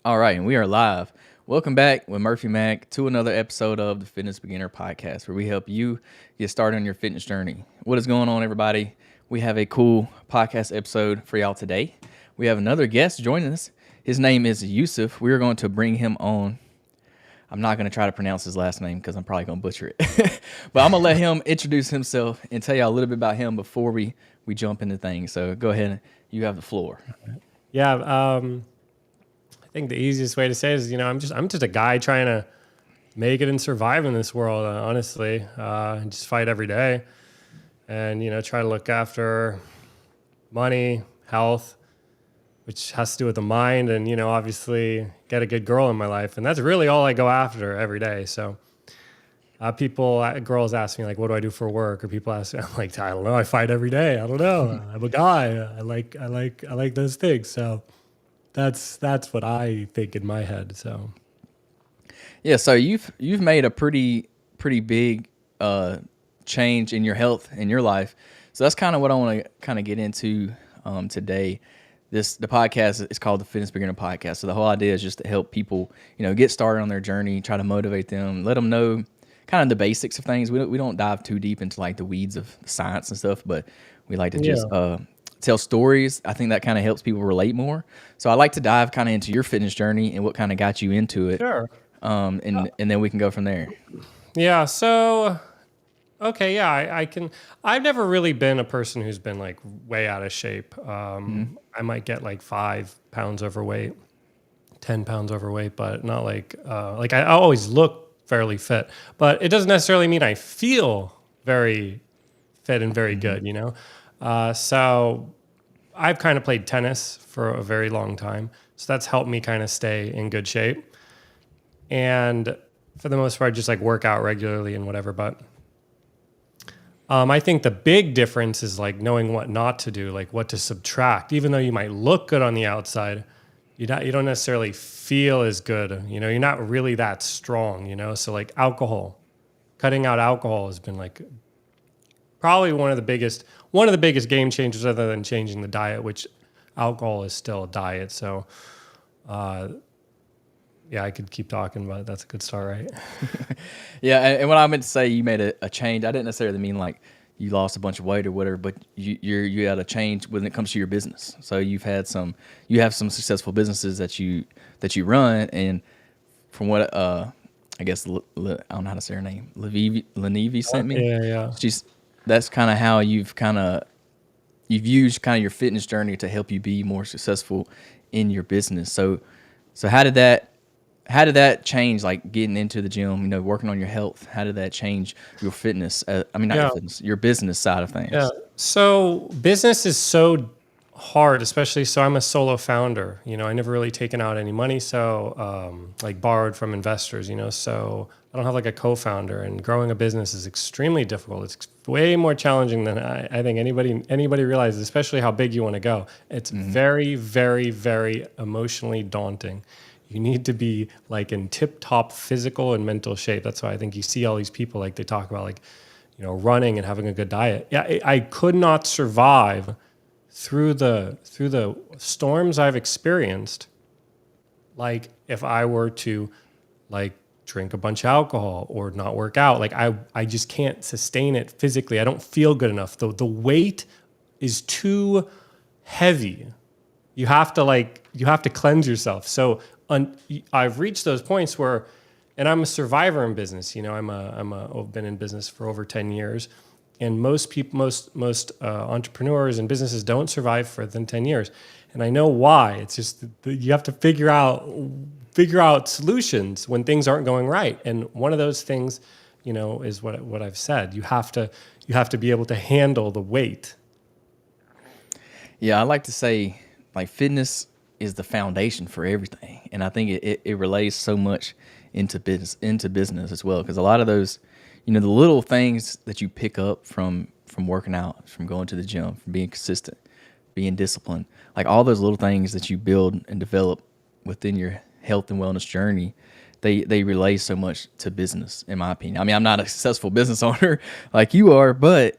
All right, and we are live. Welcome back with Murphy Mac to another episode of the Fitness Beginner Podcast, where we help you get started on your fitness journey. What is going on, everybody? We have a cool podcast episode for y'all today. We have another guest joining us. His name is Yousef. We are going to bring him on. I'm not going to try to pronounce his last name because I'm probably going to butcher it. But I'm going to let him introduce himself and tell y'all a little bit about him before we jump into things. So go ahead. You have the floor. Yeah, I think the easiest way to say it is, I'm just a guy trying to make it and survive in this world. Honestly, just fight every day, and try to look after money, health, which has to do with the mind, and obviously get a good girl in my life, and that's really all I go after every day. So, girls ask me like, "What do I do for work?" Or people ask me, I'm like, "I don't know. I fight every day. I don't know. I'm a guy. I like those things." So. That's what I think in my head. So, yeah. So you've made a pretty big change in your health in your life. So that's kind of what I want to kind of get into today. The podcast is called the Fitness Beginner Podcast. So the whole idea is just to help people, get started on their journey, try to motivate them, let them know kind of the basics of things. We don't dive too deep into like the weeds of science and stuff, but we like to just tell stories. I think that kind of helps people relate more. So I like to dive kind of into your fitness journey and what kind of got you into it. sure. And then we can go from there. Yeah. So, okay. Yeah, I can. I've never really been a person who's been like way out of shape. I might get like 5 pounds overweight, 10 pounds overweight, but not like I always look fairly fit, but it doesn't necessarily mean I feel very fit and very good, So I've kind of played tennis for a very long time. So that's helped me kind of stay in good shape. And for the most part, just like work out regularly and whatever. But I think the big difference is like knowing what not to do, like what to subtract. Even though you might look good on the outside, you don't necessarily feel as good. You're not really that strong, So like alcohol, cutting out alcohol has been like probably one of the biggest game changers other than changing the diet, which alcohol is still a diet. So, yeah, I could keep talking, but that's a good start, right? Yeah. And what I meant to say, you made a change. I didn't necessarily mean like you lost a bunch of weight or whatever, but you had a change when it comes to your business. So you have some successful businesses that you run. And from what, I guess, I don't know how to say her name. Lanevi sent me. Yeah. That's kind of how you've used kind of your fitness journey to help you be more successful in your business. So how did that change, like getting into the gym, working on your health? How did that change your fitness? Your fitness, your business side of things. Yeah. So business is so hard, especially so I'm a solo founder. I never really taken out any money, so like borrowed from investors. So I don't have like a co-founder, and growing a business is extremely difficult. It's way more challenging than I think anybody realizes, especially how big you want to go. It's very, very, very emotionally daunting. You need to be like in tip-top physical and mental shape. That's why I think you see all these people like they talk about like, running and having a good diet. Yeah, I could not survive through the storms I've experienced, like if I were to like drink a bunch of alcohol or not work out, like I just can't sustain it physically. I don't feel good enough. The weight is too heavy. You have to cleanse yourself. So I've reached those points where, and I'm a survivor in business. I've been in business for over 10 years. And most entrepreneurs and businesses don't survive for than 10 years. And I know why. It's just you have to figure out solutions when things aren't going right. And one of those things, is what I've said. You have to be able to handle the weight. Yeah, I like to say like fitness is the foundation for everything. And I think it relays so much into business as well. Because a lot of those, the little things that you pick up from working out, from going to the gym, from being consistent, being disciplined, like all those little things that you build and develop within your health and wellness journey, they relay so much to business, in my opinion. I'm not a successful business owner like you are, but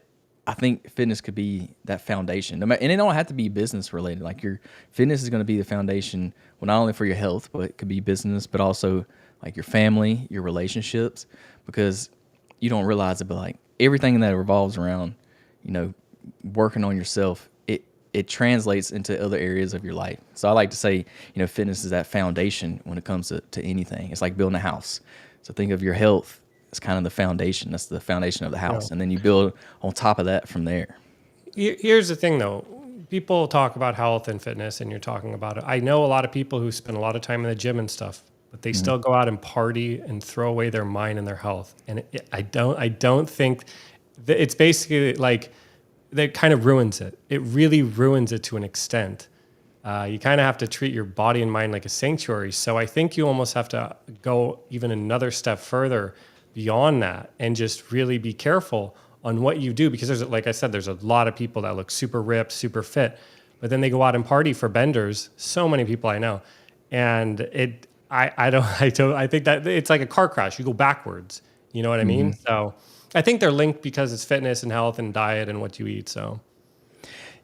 I think fitness could be that foundation. And it don't have to be business related. Like your fitness is going to be the foundation, well, not only for your health, but it could be business, but also like your family, your relationships, because you don't realize it, but like everything that revolves around, you know, working on yourself, it translates into other areas of your life. So I like to say, you know, fitness is that foundation when it comes to anything. It's like building a house. So think of your health as kind of the foundation. That's the foundation of the Yeah. house. And then you build on top of that from there. Here's the thing, though. People talk about health and fitness, and you're talking about it. I know a lot of people who spend a lot of time in the gym and stuff, but they still go out and party and throw away their mind and their health. And I don't think that it's basically like that kind of ruins it. It really ruins it to an extent. You kind of have to treat your body and mind like a sanctuary. So I think you almost have to go even another step further beyond that and just really be careful on what you do, because there's, like I said, there's a lot of people that look super ripped, super fit, but then they go out and party for benders. So many people I know, and I think that it's like a car crash. You go backwards. You know what I mean? So I think they're linked because it's fitness and health and diet and what you eat. So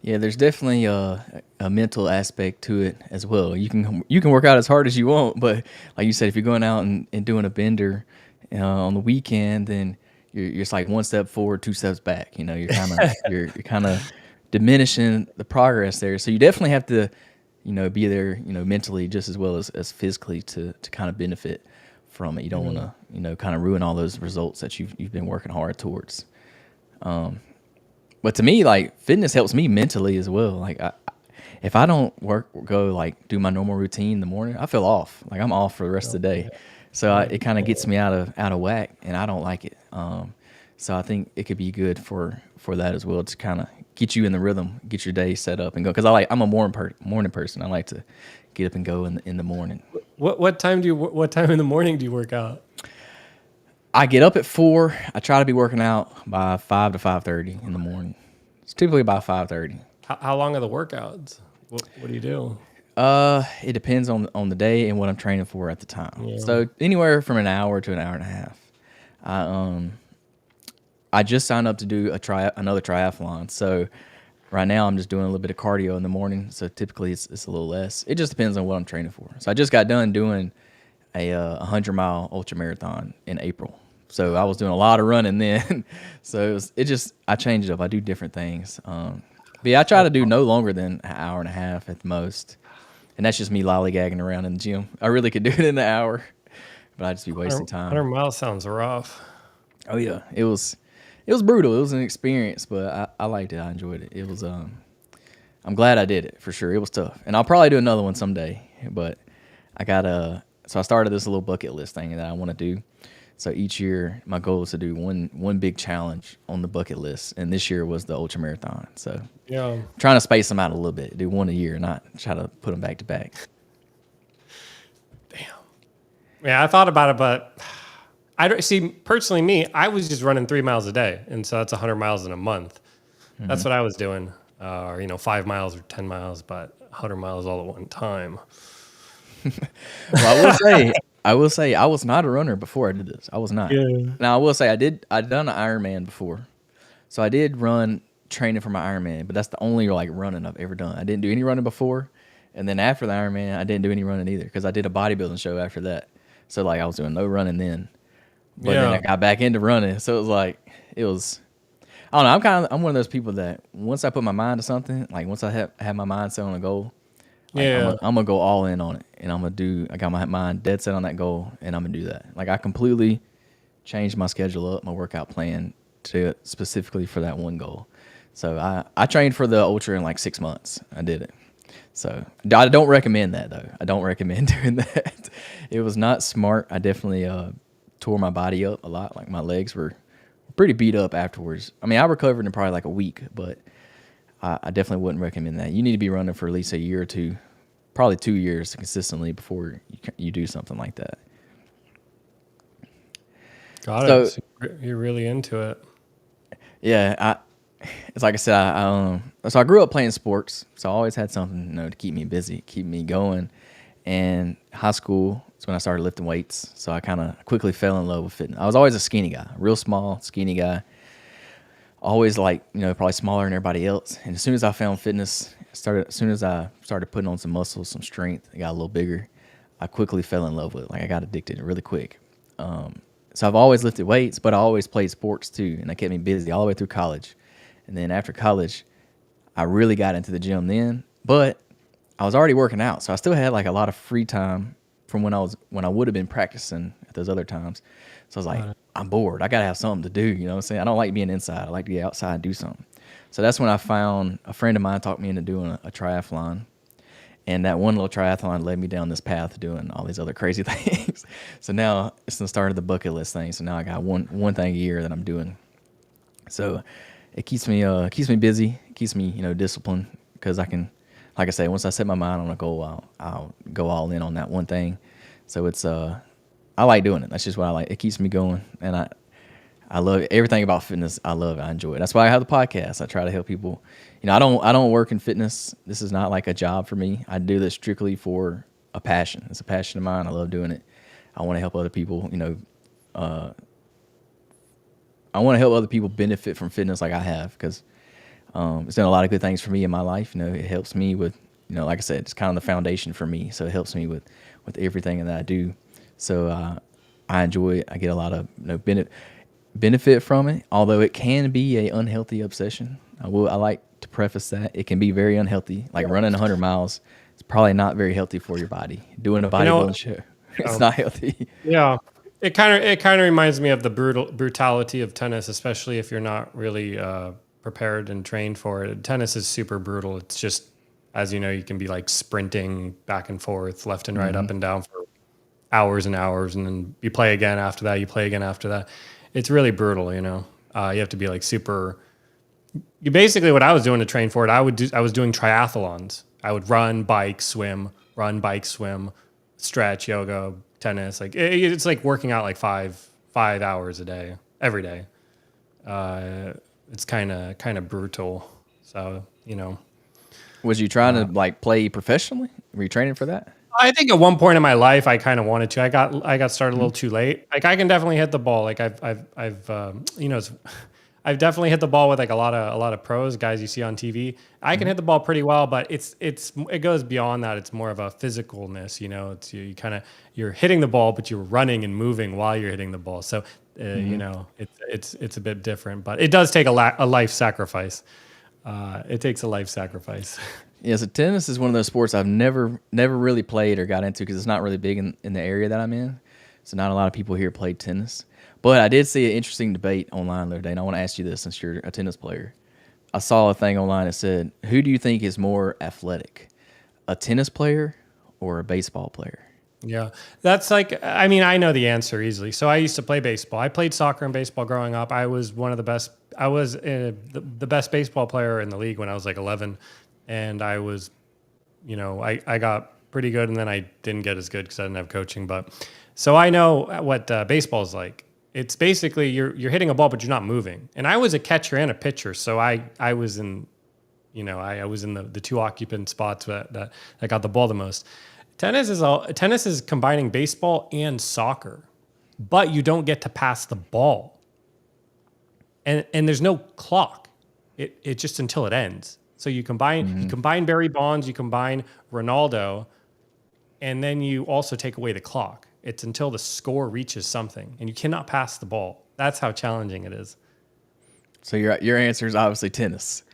Yeah, there's definitely a mental aspect to it as well. You can work out as hard as you want, but like you said, if you're going out and doing a bender on the weekend, then you're just like one step forward, two steps back. You know, you're kind of diminishing the progress there. So you definitely have to, you know, be there, you know, mentally just as well as physically to kind of benefit from it. You don't want to, you know, kind of ruin all those results that you've been working hard towards. But to me, like fitness helps me mentally as well. Like if I don't go like do my normal routine in the morning, I feel off. Like I'm off for the rest of the day. So it kind of gets me out of whack, and I don't like it. So I think it could be good for that as well, to kind of get you in the rhythm, get your day set up and go. Because I'm a morning person. I like to get up and go in the morning. what time in the morning do you work out? I get up at 4. I try to be working out by 5 to 5:30 in the morning. It's typically by 5:30. How long are the workouts? What do you do? It depends on the day and what I'm training for at the time. Yeah. So anywhere from an hour to an hour and a half. I just signed up to do another triathlon. So right now I'm just doing a little bit of cardio in the morning. So typically it's a little less. It just depends on what I'm training for. So I just got done doing a 100-mile ultra marathon in April. So I was doing a lot of running then. So I changed it up. I do different things. But yeah, I try to do no longer than an hour and a half at the most. And that's just me lollygagging around in the gym. I really could do it in an hour, but I'd just be wasting time. 100 miles sounds rough. Oh yeah, it was brutal. It was an experience, but I liked it. I enjoyed it. It was I'm glad I did it for sure. It was tough, and I'll probably do another one someday. But so I started this little bucket list thing that I want to do. So each year, my goal is to do one big challenge on the bucket list, and this year was the ultra marathon. So Yeah. I'm trying to space them out a little bit, do one a year, not try to put them back to back. Yeah, I thought about it, but I don't see personally me. I was just running 3 miles a day, and so that's 100 miles in a month. That's what I was doing, or 5 miles or 10 miles, but 100 miles all at one time. Well, I will say I was not a runner before I did this. I was not. Yeah. Now I will say I'd done an Ironman before, so I did run training for my Ironman, but that's the only like running I've ever done. I didn't do any running before, and then after the Ironman, I didn't do any running either because I did a bodybuilding show after that. So like I was doing no running then, but then I got back into running. So I don't know. I'm one of those people that once I put my mind to something, like once I have my mind set on a goal, like I'm gonna go all in on it, and I got my mind dead set on that goal, and I'm gonna do that. Like I completely changed my schedule up, my workout plan to specifically for that one goal. So I trained for the ultra in like 6 months. I did it. So I don't recommend that though. I don't recommend doing that. It was not smart. I definitely tore my body up a lot. Like my legs were pretty beat up afterwards. I mean, I recovered in probably like a week, but I definitely wouldn't recommend that. You need to be running for at least a year or two, probably 2 years consistently before you do something like that. Got it. So you're really into it. Yeah, it's like I said. So I grew up playing sports, so I always had something to keep me busy, keep me going. And high school is when I started lifting weights. So I kind of quickly fell in love with fitness. I was always a skinny guy, real small, skinny guy. always like, probably smaller than everybody else. And as soon as I found fitness, as soon as I started putting on some muscle, some strength, I got a little bigger. I quickly fell in love with it. Like I got addicted really quick. So I've always lifted weights, but I always played sports too, and that kept me busy all the way through college. And then after college, I really got into the gym then, but I was already working out, so I still had like a lot of free time from when I would have been practicing at those other times. So I was like, I'm bored. I gotta have something to do. You know what I'm saying? I don't like being inside. I like to get outside and do something. So that's when I found a friend of mine talked me into doing a triathlon. And that one little triathlon led me down this path of doing all these other crazy things. So now it's the start of the bucket list thing. So now I got one thing a year that I'm doing. So it keeps me busy, keeps me disciplined because I can, like I say, once I set my mind on a goal, I'll go all in on that one thing. So it's I like doing it. That's just what I like. It keeps me going, and I love it. Everything about fitness. I love it. I enjoy it. That's why I have the podcast. I try to help people. I don't work in fitness. This is not like a job for me. I do this strictly for a passion. It's a passion of mine. I love doing it. I want to help other people. I want to help other people benefit from fitness like I have because it's done a lot of good things for me in my life. It helps me with, like I said, it's kind of the foundation for me. So it helps me with everything that I do. So I enjoy it. I get a lot of benefit from it, although it can be a unhealthy obsession. I like to preface that it can be very unhealthy. Like running 100 miles, it's probably not very healthy for your body. Doing a bodybuilding show, it's not healthy. Yeah, it kind of reminds me of the brutality of tennis, especially if you're not really prepared and trained for it. Tennis is super brutal. It's just, as you know, you can be like sprinting back and forth, left and right, up and down for hours and hours, and then you play again after that. You play again after that. It's really brutal. You have to be like super. You basically, what I was doing to train for it, I was doing triathlons. I would run, bike, swim, stretch, yoga, tennis. Like it's like working out like 5 hours a day, every day. It's kind of brutal. So Was you trying to like play professionally? Were you training for that? I think at one point in my life, I kind of wanted to. I got started a little too late. Like I can definitely hit the ball. Like I've definitely hit the ball with like a lot of pros, guys you see on TV. I can hit the ball pretty well, but it goes beyond that. It's more of a physicalness. It's you're hitting the ball, but you're running and moving while you're hitting the ball. So it's a bit different, but it does take a life sacrifice. It takes a life sacrifice. Yeah, so tennis is one of those sports I've never really played or got into because it's not really big in the area that I'm in. So not a lot of people here play tennis. But I did see an interesting debate online the other day, and I want to ask you this since you're a tennis player. I saw a thing online that said, who do you think is more athletic, a tennis player or a baseball player? Yeah, that's like, I mean, I know the answer easily. So I used to play baseball. I played soccer and baseball growing up. I was one of the best. I was the best baseball player in the league when I was like 11. And I was, I got pretty good, and then I didn't get as good because I didn't have coaching. But so I know what baseball is like. It's basically you're hitting a ball, but you're not moving. And I was a catcher and a pitcher, so I was in, I was in the two occupant spots that got the ball the most. Tennis is combining baseball and soccer, but you don't get to pass the ball, and there's no clock. It just until it ends. So you combine Barry Bonds, you combine Ronaldo, and then you also take away the clock. It's until the score reaches something, and you cannot pass the ball. That's how challenging it is. So your answer is obviously tennis.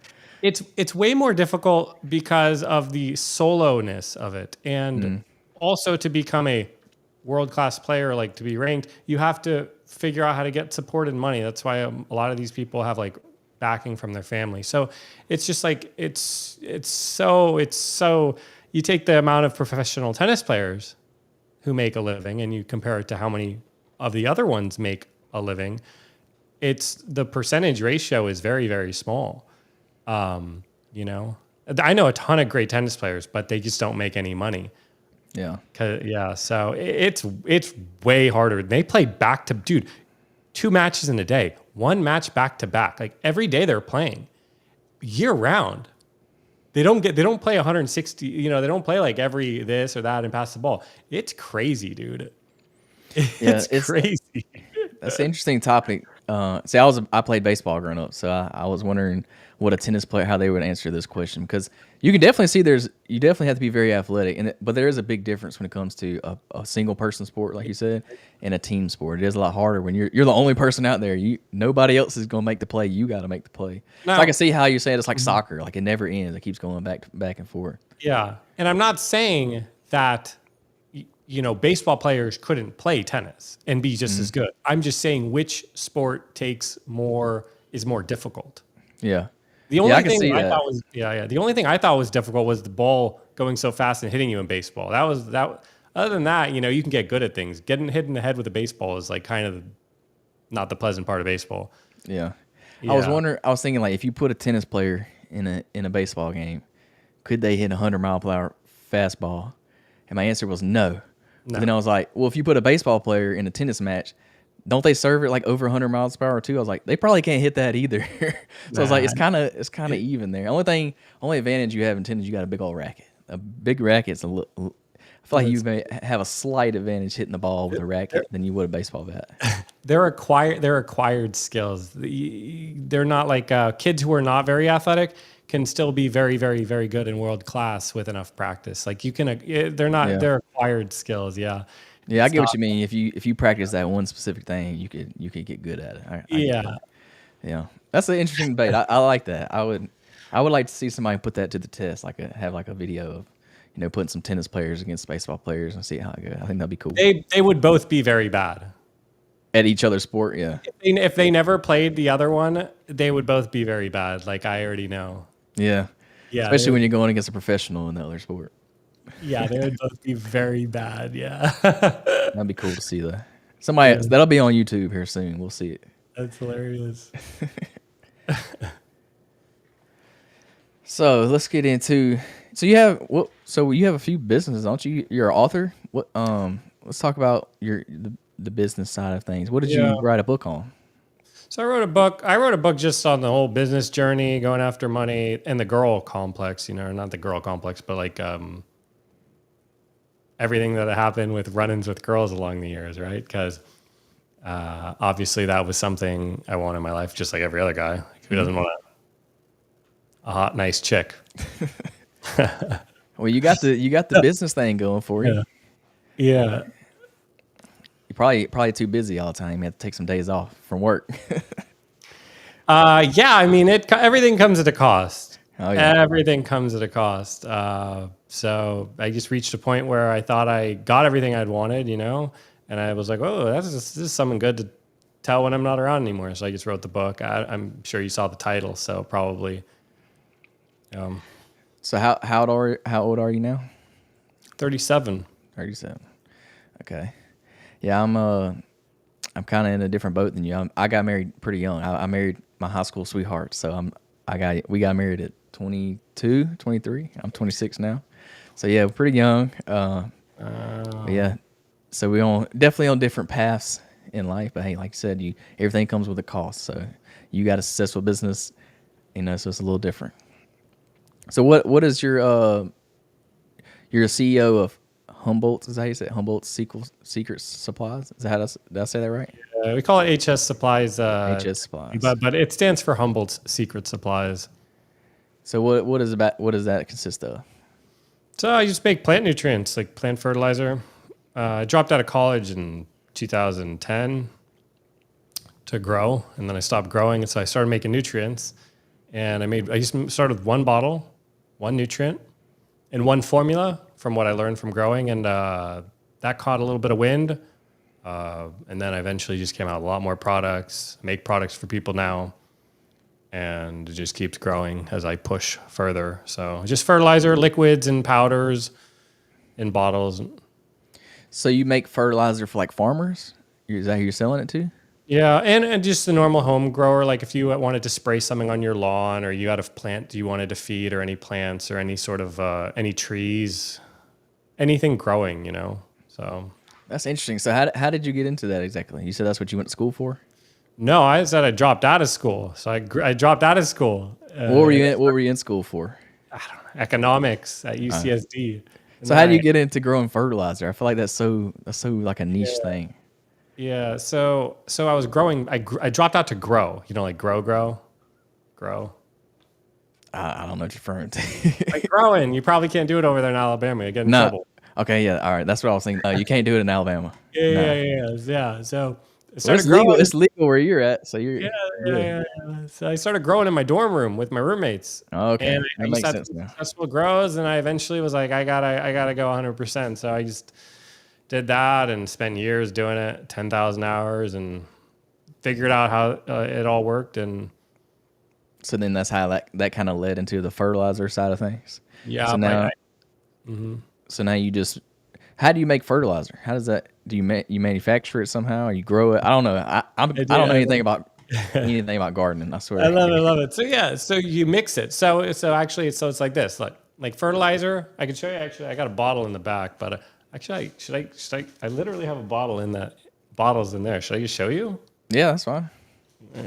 It's way more difficult because of the solo-ness of it, and also to become a world-class player, like to be ranked, you have to figure out how to get support and money. That's why a lot of these people have like backing from their family. So it's just like it's so you take the amount of professional tennis players who make a living and you compare it to how many of the other ones make a living. It's the percentage ratio is very, very small. I know a ton of great tennis players, but they just don't make any money. Yeah. So it's way harder. They play dude, 2 matches in a day, 1 match back to back. Like every day they're playing year round. They don't play 160, they don't play like every this or that and pass the ball. It's crazy, dude. It's crazy. That's an interesting topic. See, I played baseball growing up, so I was wondering what a tennis player how they would answer this question because you can definitely see you definitely have to be very athletic, but there is a big difference when it comes to a single person sport, like you said, and a team sport. It is a lot harder when you're the only person out there. Nobody else is going to make the play. You got to make the play. So I can Now, see how you say it's like soccer, like it never ends. It keeps going back and forth. yeah, and I'm not saying that baseball players couldn't play tennis and be just as good. I'm just saying which sport is more difficult. Yeah, The yeah, I only can thing see I that. thought was The only thing I thought was difficult was the ball going so fast and hitting you in baseball. That was that. Other than that, you can get good at things. Getting hit in the head with a baseball is like kind of not the pleasant part of baseball. Yeah. Yeah, I was thinking like if you put a tennis player in a baseball game, could they hit a 100-mile-per-hour fastball? And my answer was no. But no, then I was like, well, if you put a baseball player in a tennis match, don't they serve it like over 100 miles per hour too? I was like, they probably can't hit that either. So I was like, nah. it's kind of even there. Only advantage you have in tennis, you got a big old racket. A big racket's a little. I feel like you It's- may have a slight advantage hitting the ball with a racket than you would a baseball bat. They're acquired skills. They're not like kids who are not very athletic can still be very, very, very good and world class with enough practice. Like you can, they're not, Yeah. they're acquired skills. Yeah. Yeah, I It's get what not, you mean. If you practice that one specific thing, you could get good at it. I get yeah. that. Yeah, that's an interesting debate. I like that. I would like to see somebody put that to the test. Have like a video of putting some tennis players against baseball players and see how it goes. I think that'd be cool. They would both be very bad. At each other's sport, yeah, If they never played the other one, they would both be very bad. Like I already know. yeah. Yeah. Especially when you're going against a professional in the other sport. Yeah, they would both be very bad. Yeah. That'd be cool to see that. Somebody Yeah, that'll be on YouTube here soon. We'll see it. that's hilarious. So let's get into. So you have what? So you have a few businesses, don't you? You're an author. What? Let's talk about the business side of things. What did Yeah. you write a book on? So I wrote a book. I wrote a book just on the whole business journey, going after money, and the girl complex. Not the girl complex, but like everything that happened with run-ins with girls along the years, right? Because obviously that was something I want in my life, just like every other guy. Like, who doesn't want a hot, nice chick? Well, you got the business thing going for you. Yeah. You're probably too busy all the time. You have to take some days off from work. Yeah. I mean, everything comes at a cost. Oh yeah. Everything comes at a cost. So I just reached a point where I thought I got everything I'd wanted, and I was like, oh, this is something good to tell when I'm not around anymore. So I just wrote the book. I'm sure you saw the title, so probably So how old are you now? 37. 37. Okay. Yeah, I'm kind of in a different boat than you. I got married pretty young. I married my high school sweetheart, so we got married at 22, 23. I'm 26 now. So yeah, we're pretty young. But yeah. So definitely on different paths in life, but hey, like you said, everything comes with a cost. So you got a successful business, so it's a little different. So what is you're a CEO of Humboldts? Is that how you say it? Humboldts Secret Supplies? Is that did I say that right? We call it HS Supplies, HS Supplies. but it stands for Humboldt's Secret Supplies. So what does that consist of? So I just make plant nutrients, like plant fertilizer. I dropped out of college in 2010 to grow, and then I stopped growing, and so I started making nutrients. And I just started with one bottle, one nutrient, and one formula from what I learned from growing, and that caught a little bit of wind. And then I eventually just came out with a lot more products, make products for people now, and it just keeps growing as I push further. So just fertilizer, liquids, and powders in bottles. So you make fertilizer for like farmers? Is that who you're selling it to? Yeah, and just the normal home grower, like if you wanted to spray something on your lawn, or you had a plant you wanted to feed, or any plants, or any sort of any trees, anything growing, So That's interesting. So how did you get into that exactly? You said that's what you went to school for? no, I said I dropped out of school. So I dropped out of school. What were you in school for? Economics at UCSD. So how do you get into growing fertilizer? I feel like that's so like a niche thing. Yeah. So I was growing. I dropped out to grow. You know, like grow. I don't know what you're referring Like to. growing. You probably can't do it over there in Alabama. You get in No. trouble. Okay, yeah, all right. That's what I was thinking. You can't do it in Alabama. Yeah, yeah, No. yeah, yeah. So I Well, started it's legal. growing. It's legal where you're at, so Yeah, you're yeah, good. yeah, yeah. So I started growing in my dorm room with my roommates, and Okay, I that used to makes have sense now. successful grows, and I eventually was like, I gotta go 100%. So I just did that and spent years doing it, 10,000 hours, and figured out how it all worked. And So then that's how that kind of led into the fertilizer side of things. yeah, So now, mhm. so now you just, how do you make fertilizer? How does that? Do you manufacture it somehow, or you grow it? I don't know. I I did. don't know anything about gardening. I I swear. love it, love it. So yeah, so you mix it. So actually, so it's like this, like fertilizer. I can show you. Actually, I got a bottle in the back, but actually, should I? I literally have a bottle in that bottles in there. Should I just show you? Yeah, that's fine. All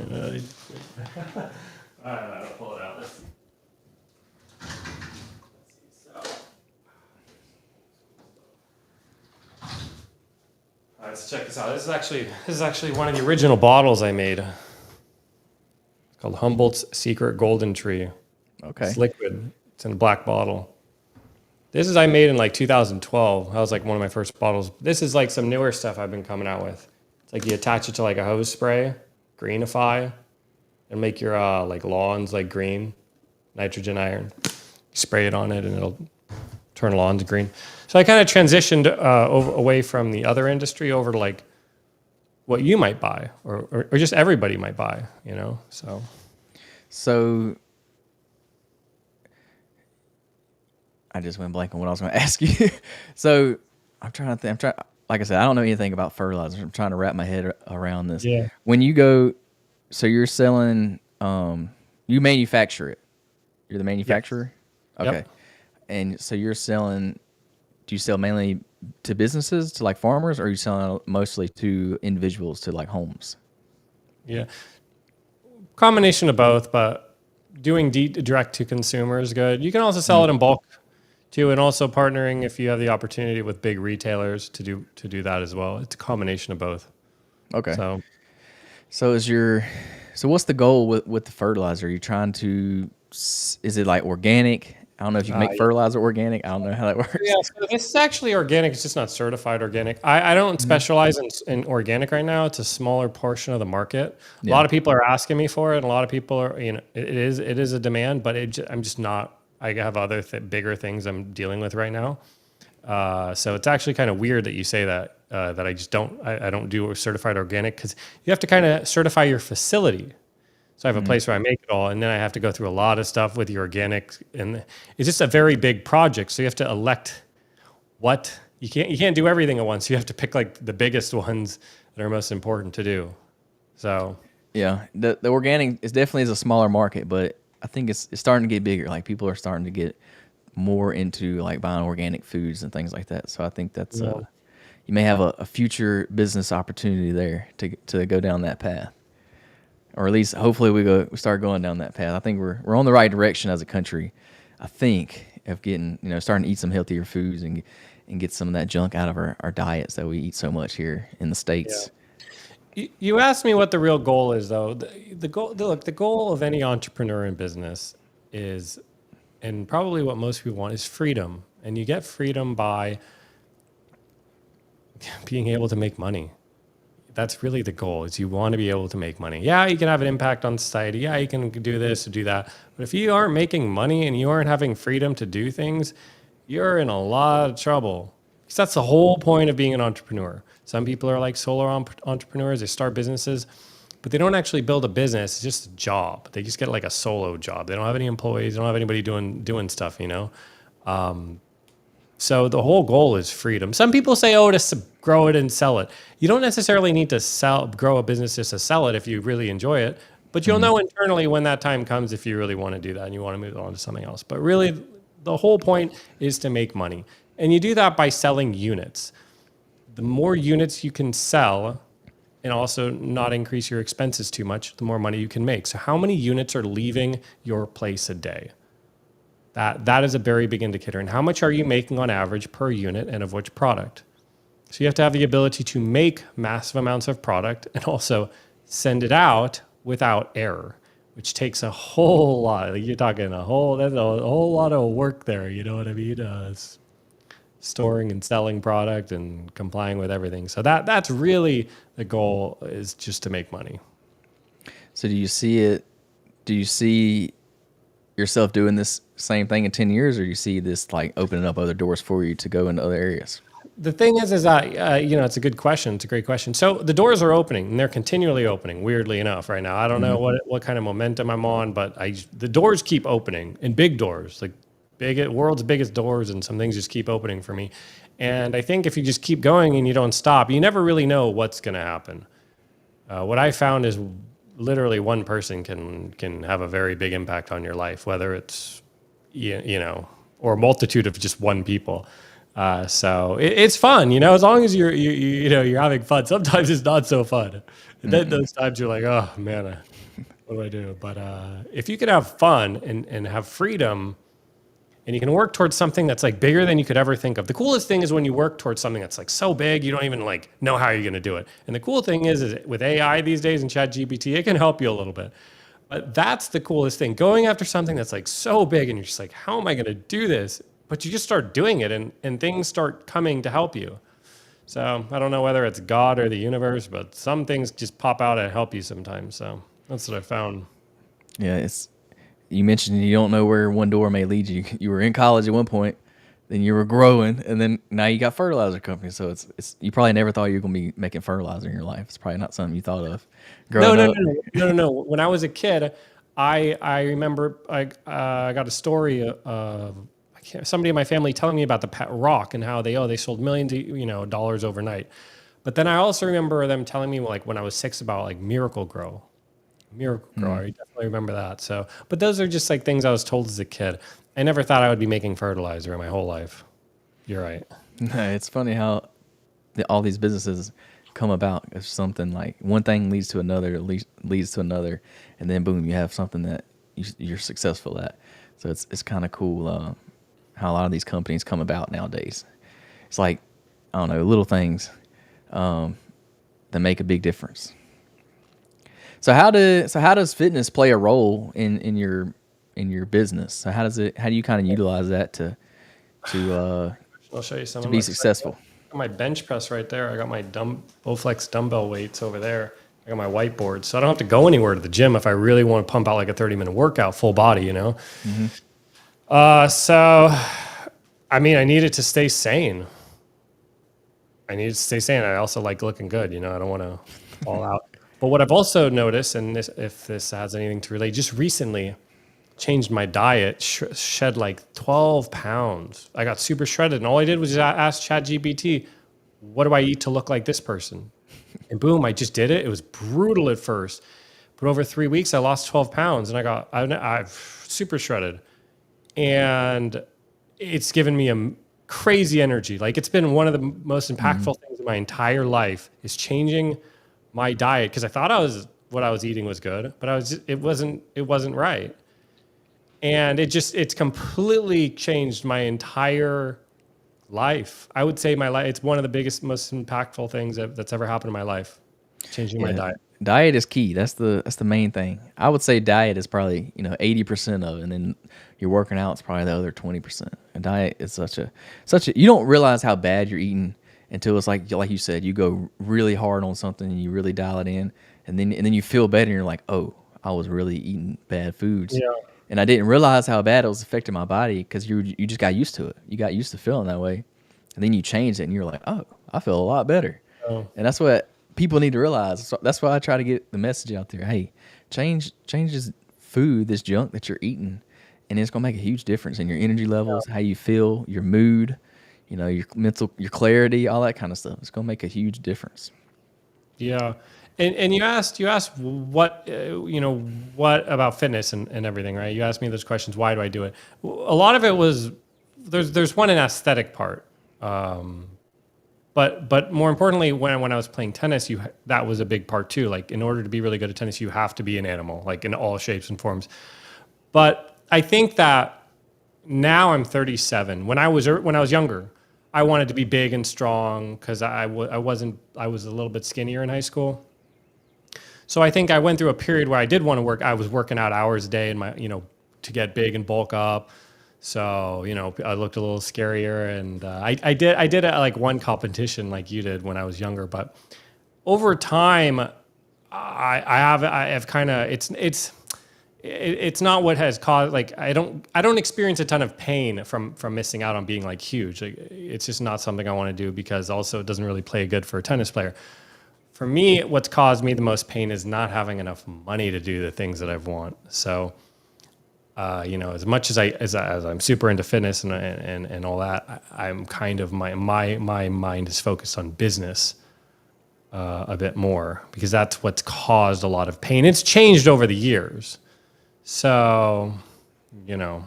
right, I'll pull it out. All right, let's check this out. This is actually one of the original bottles I made. It's called Humboldt's Secret Golden Tree. Okay. It's liquid. It's in a black bottle. This is I made in like 2012. That was like one of my first bottles. This is like some newer stuff I've been coming out with. It's like you attach it to like a hose spray, greenify, and make your like lawns like green, nitrogen iron. You spray it on it and it'll turn lawns green. So I kind of transitioned away from the other industry over to like what you might buy or just everybody might buy, you know? So So I just went blank on what I was going to ask you. So I'm trying to think. Like I said, I don't know anything about fertilizer. I'm trying to wrap my head around this. yeah. When you go, so you're selling, you manufacture it. You're the Yes. manufacturer? Okay. Yep. And so you're selling, do you sell mainly to businesses, to like farmers, or are you selling mostly to individuals, to like homes? Yeah. Combination of both, but doing direct to consumer is good. You can also sell it in bulk too, and also partnering if you have the opportunity with big retailers to do that as well. It's a combination of both. Okay. So So so what's the goal with the fertilizer? Are you trying to, is it like organic? I don't know if you can make yeah. fertilizer organic. I don't know how that Yeah, works. so this is actually organic. It's just not certified organic. I don't specialize in organic right now. It's a smaller portion of the market. A lot Yeah. of people are asking me for it, and a lot of people are, it is a demand, but I'm just not. I have other bigger things I'm dealing with right now. So it's actually kind of weird that you say that. That I just don't. I don't do certified organic because you have to kind of certify your facility. So I have a place where I make it all, and then I have to go through a lot of stuff with the organic, and it's just a very big project. So you have to elect what you can't do everything at once. You have to pick like the biggest ones that are most important to do. So Yeah. The organic is a smaller market, but I think it's starting to get bigger. Like people are starting to get more into like buying organic foods and things like that. So I think that's yeah, you may have a future business opportunity there to go down that path, or at least hopefully we start going down that path. I think we're on the right direction as a country. I think of getting, starting to eat some healthier foods and get some of that junk out of our diets that we eat so much here in the yeah. States. You asked me what the real goal is, though. The goal of any entrepreneur in business is, and probably what most people want, is freedom. And you get freedom by being able to make money. That's really the goal, is you want to be able to make money. Yeah, you can have an impact on society. Yeah, you can do this or do that. But if you aren't making money and you aren't having freedom to do things, you're in a lot of trouble. Because that's the whole point of being an entrepreneur. Some people are like solo entrepreneurs. They start businesses, but they don't actually build a business. It's just a job. They just get like a solo job. They don't have any employees. They don't have anybody doing stuff, So the whole goal is freedom. Some people say, "Oh, to grow it and sell it." You don't necessarily need to grow a business just to sell it if you really enjoy it. But you'll know internally when that time comes if you really want to do that and you want to move on to something else. But really, the whole point is to make money, and you do that by selling units. The more units you can sell, and also not increase your expenses too much, the more money you can make. So, how many units are leaving your place a day? That is a very big indicator. And how much are you making on average per unit and of which product? So you have to have the ability to make massive amounts of product and also send it out without error, which takes a whole lot. Like you're talking that's a whole lot of work there. You know what I mean? Storing and selling product and complying with everything. So that's really the goal, is just to make money. So do you see it? Do you see yourself doing this same thing in 10 years, or do you see this like opening up other doors for you to go into other areas? The thing is that, it's a good question. It's a great question. So the doors are opening, and they're continually opening, weirdly enough, right now. I don't know what kind of momentum I'm on, but the doors keep opening, and big doors, like world's biggest doors, and some things just keep opening for me. And I think if you just keep going and you don't stop, you never really know what's going to happen. What I found is literally one person can have a very big impact on your life, whether it's, or a multitude of just one people. So it's fun, as long as you're having fun. Sometimes it's not so fun. And then those times you're like, oh man, what do I do? But if you can have fun and have freedom, and you can work towards something that's like bigger than you could ever think of. The coolest thing is when you work towards something that's like so big, you don't even like know how you're going to do it. And the cool thing is with AI these days and ChatGPT, it can help you a little bit. But that's the coolest thing. Going after something that's like so big and you're just like, how am I going to do this? But you just start doing it and things start coming to help you. So I don't know whether it's God or the universe, but some things just pop out and help you sometimes. So that's what I found. Yeah, you mentioned you don't know where one door may lead you. You were in college at one point, then you were growing, and then now you got fertilizer company. So it's you probably never thought you were going to be making fertilizer in your life. It's probably not something you thought of growing up. No. When I was a kid, I remember I got a story of somebody in my family telling me about the pet rock and how they sold millions of dollars overnight. But then I also remember them telling me, like, when I was 6, about like Miracle Grow. I definitely remember that. So, but those are just like things I was told as a kid. I never thought I would be making fertilizer in my whole life. You're right. It's funny how all these businesses come about. If something like one thing leads to another, leads to another, and then boom, you have something that you're successful at. So it's kind of cool how a lot of these companies come about nowadays. It's like, I don't know, little things that make a big difference. So how does fitness play a role in your business? So how do you kind of utilize that to I'll show you some to of be my successful? I got my bench press right there. I got my Bowflex dumbbell weights over there. I got my whiteboard, so I don't have to go anywhere to the gym if I really want to pump out like a 30-minute workout, full body, So, I mean, I needed to stay sane. I also like looking good, I don't want to fall out. But what I've also noticed, and if this has anything to relate, just recently changed my diet, shed like 12 pounds. I got super shredded, and all I did was just ask ChatGPT, what do I eat to look like this person? And boom, I just did it. It was brutal at first, but over 3 weeks, I lost 12 pounds, and I'm super shredded. And it's given me a crazy energy. Like, it's been one of the most impactful things in my entire life, is changing my diet, because I thought what I was eating was good, but it wasn't right. And it's completely changed my entire life. I would say it's one of the biggest, most impactful things that's ever happened in my life, changing my diet. Diet is key. That's the main thing. I would say diet is probably 80% of it, and then your working out is probably the other 20%. And diet is such a you don't realize how bad you're eating until it's like you said, you go really hard on something and you really dial it in, and then you feel better and you're like, oh, I was really eating bad foods. Yeah. And I didn't realize how bad it was affecting my body, because you just got used to it. You got used to feeling that way, and then you changed it and you're like, oh, I feel a lot better. Oh. And that's what people need to realize. So that's why I try to get the message out there. Hey, change this food, this junk that you're eating, and it's gonna make a huge difference in your energy levels, how you feel, your mood, your mental, your clarity, all that kind of stuff. It's gonna make a huge difference. Yeah. And you asked what what about fitness and everything, right? You asked me those questions. Why do I do it? A lot of it was there's an aesthetic part, but more importantly, when I was playing tennis, that was a big part too. Like, in order to be really good at tennis, you have to be an animal, like in all shapes and forms. But I think that now I'm 37. When I was younger, I wanted to be big and strong because I was a little bit skinnier in high school. So I think I went through a period where I did want to work. I was working out hours a day in my, to get big and bulk up. So, I looked a little scarier, and I did like one competition like you did when I was younger. But over time, I have kind of, it's not what has caused, like, I don't experience a ton of pain from missing out on being like huge. Like, it's just not something I want to do, because also it doesn't really play good for a tennis player. For me, what's caused me the most pain is not having enough money to do the things that I want. So, as much as I'm super into fitness and all that, I'm kind of my mind is focused on business a bit more, because that's what's caused a lot of pain. It's changed over the years. So, yeah.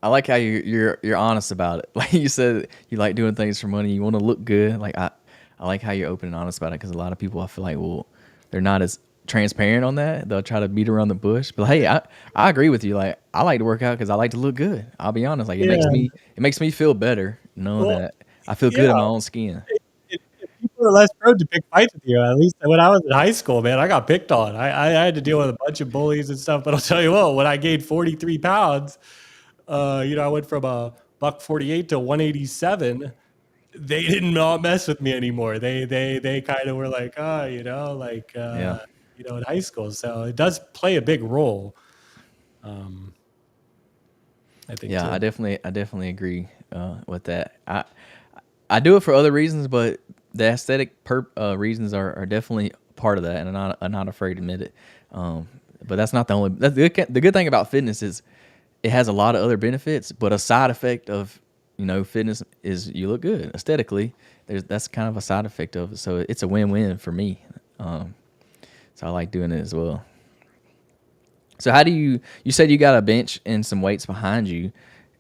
I like how you're honest about it. Like you said, you like doing things for money. You want to look good. Like I like how you're open and honest about it, because a lot of people, I feel like, well, they're not as transparent on that. They'll try to beat around the bush. But hey, I agree with you. Like, I like to work out because I like to look good. I'll be honest. Like, Yeah. it makes me feel better knowing Well, that I feel good yeah. in my own skin. If people are less prone to pick fights with you, at least when I was in high school, man, I got picked on. I had to deal with a bunch of bullies and stuff. But I'll tell you what, when I gained 43 pounds, I went from a buck 48 to 187. They did not mess with me anymore. They kind of were like, Yeah. in high school. So it does play a big role. I think Yeah, too. I definitely agree with that. I do it for other reasons, but the aesthetic reasons are definitely part of that, and I'm not afraid to admit it. But that's not the only. The good thing about fitness is it has a lot of other benefits, but a side effect of fitness is you look good aesthetically. That's kind of a side effect of it, so it's a win-win for me. So I like doing it as well. So how do you said you got a bench and some weights behind you?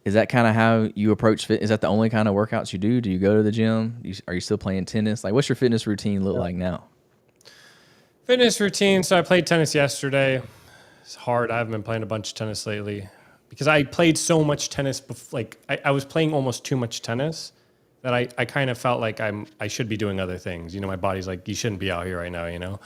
Is that kind of how you approach fit? Is that the only kind of workouts you do? Do you go to the gym? Are you still playing tennis? Like, what's your fitness routine look like now? Fitness routine. So I played tennis yesterday. It's hard. I haven't been playing a bunch of tennis lately because I played so much tennis. I was playing almost too much tennis that I kind of felt like I should be doing other things. My body's like, you shouldn't be out here right now.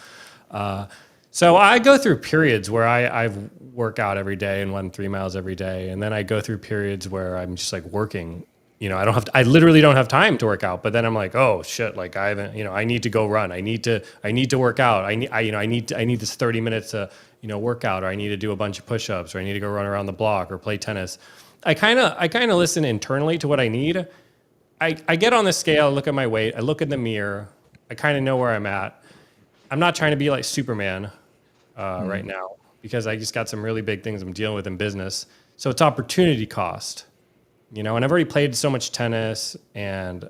So I go through periods where I work out every day and run 3 miles every day, and then I go through periods where I'm just like working. I literally don't have time to work out. But then I'm like, oh shit, like I haven't, I need to go run. I need to work out. I need this 30 minutes to work out, or I need to do a bunch of push-ups, or I need to go run around the block or play tennis. I kind of listen internally to what I need. I get on the scale, look at my weight, I look in the mirror, I kind of know where I'm at. I'm not trying to be like Superman right now, because I just got some really big things I'm dealing with in business. So it's opportunity cost, and I've already played so much tennis, and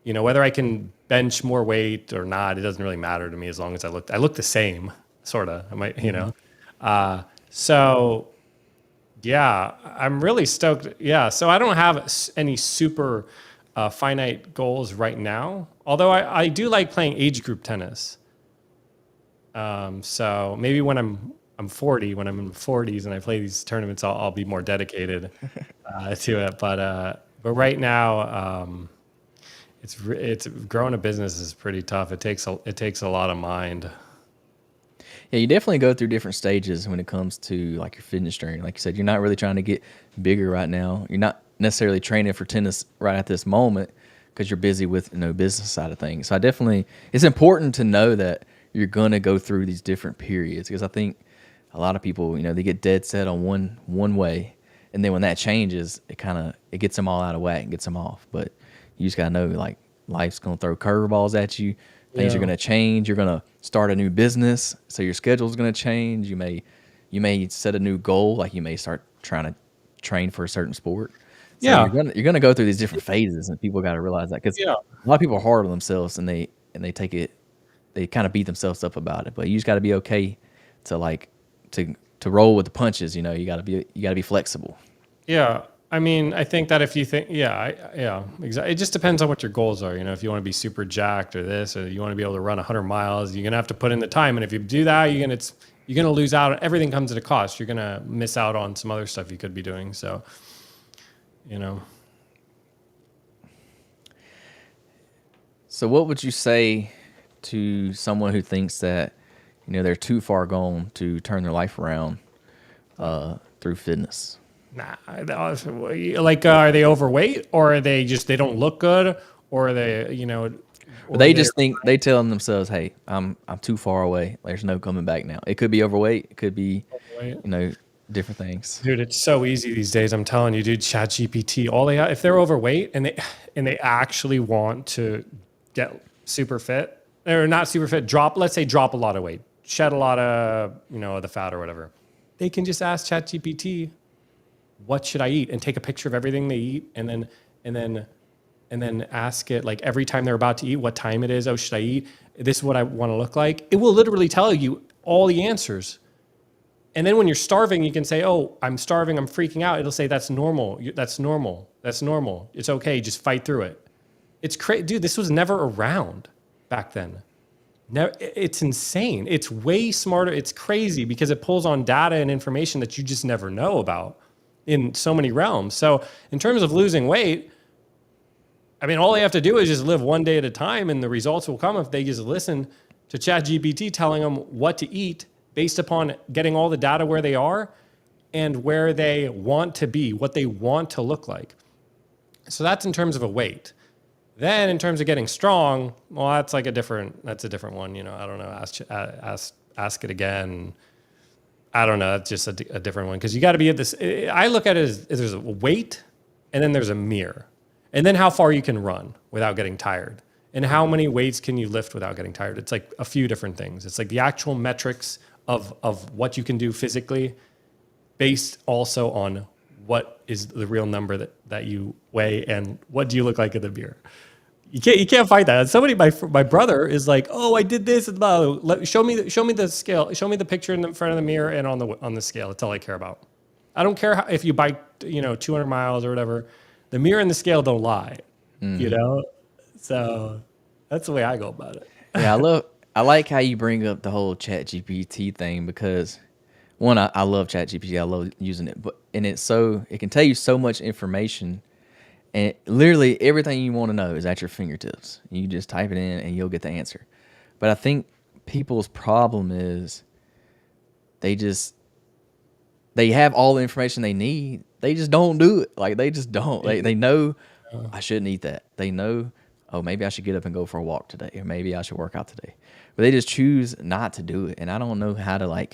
whether I can bench more weight or not, it doesn't really matter to me, as long as I look the same, sort of. I might. So yeah, I'm really stoked. Yeah, so I don't have any super finite goals right now, although I do like playing age group tennis. So maybe when I'm 40, when I'm in the 40s and I play these tournaments, I'll be more dedicated to it. But right now, it's growing a business is pretty tough. It takes a lot of mind. Yeah, you definitely go through different stages when it comes to like your fitness journey. Like you said, you're not really trying to get bigger right now. You're not necessarily training for tennis right at this moment because you're busy with business side of things. So it's important to know that you're gonna go through these different periods, because I think a lot of people they get dead set on one way, and then when that changes, it gets them all out of whack and gets them off. But you just gotta know, like, life's gonna throw curveballs at you. Things are Yeah. gonna change. You're gonna start a new business, so your schedule's gonna change. You may set a new goal, like you may start trying to train for a certain sport. So Yeah. you're gonna go through these different phases, and people got to realize that, because Yeah. a lot of people are hard on themselves, and they take it, they kind of beat themselves up about it. But you just got to be okay to to roll with the punches. You gotta be flexible. Yeah. I mean, I think that if you think, exactly. It just depends on what your goals are. If you want to be super jacked or this, or you want to be able to run 100 miles, you're going to have to put in the time. And if you do that, you're going to lose out. Everything comes at a cost. You're going to miss out on some other stuff you could be doing. So, So what would you say to someone who thinks that they're too far gone to turn their life around through fitness? Nah, like are they overweight, or are they don't look good, or are they But or they they're just think they tell themselves, "Hey, I'm too far away. There's no coming back now." It could be overweight. It could be overweight? you know different things. Dude, it's so easy these days. I'm telling you, dude. Chat GPT, all they have, if they're overweight and they actually want to get super fit, or not super fit, let's say drop a lot of weight, shed a lot of the fat or whatever, they can just ask Chat GPT, what should I eat, and take a picture of everything they eat, and then and then ask it like every time they're about to eat, what time it is. Oh, should I eat? This is what I want to look like. It will literally tell you all the answers. And then when you're starving, you can say, "Oh, I'm starving. I'm freaking out." It'll say, "That's normal. That's normal. That's normal. It's okay. Just fight through it." It's crazy, dude. This was never around back then. Never, it's insane. It's way smarter. It's crazy because it pulls on data and information that you just never know about in so many realms. So, in terms of losing weight, I mean, all they have to do is just live one day at a time, and the results will come if they just listen to ChatGPT telling them what to eat based upon getting all the data where they are and where they want to be, what they want to look like. So that's in terms of a weight. Then in terms of getting strong, well, that's a different one. I don't know. Ask it again. I don't know. That's just a different one because you got to be at this. I look at it as there's a weight, and then there's a mirror, and then how far you can run without getting tired, and how many weights can you lift without getting tired. It's like a few different things. It's like the actual metrics of what you can do physically, based also on what is the real number that you weigh and what do you look like in the mirror. You can't fight that. Somebody, my brother is like, "Oh, I did this. And blah. Show me the scale. Show me the picture in the front of the mirror and on the scale. That's all I care about. I don't care if you bike 200 miles or whatever. The mirror and the scale don't lie. So that's the way I go about it. Yeah, I like how you bring up the whole Chat GPT thing because one, I love Chat GPT. I love using it, but it can tell you so much information. And literally everything you want to know is at your fingertips. You just type it in and you'll get the answer. But I think people's problem is they have all the information they need. They just don't do it. Like they just don't. They know I shouldn't eat that. They know, oh, maybe I should get up and go for a walk today, or maybe I should work out today. But they just choose not to do it. And I don't know how to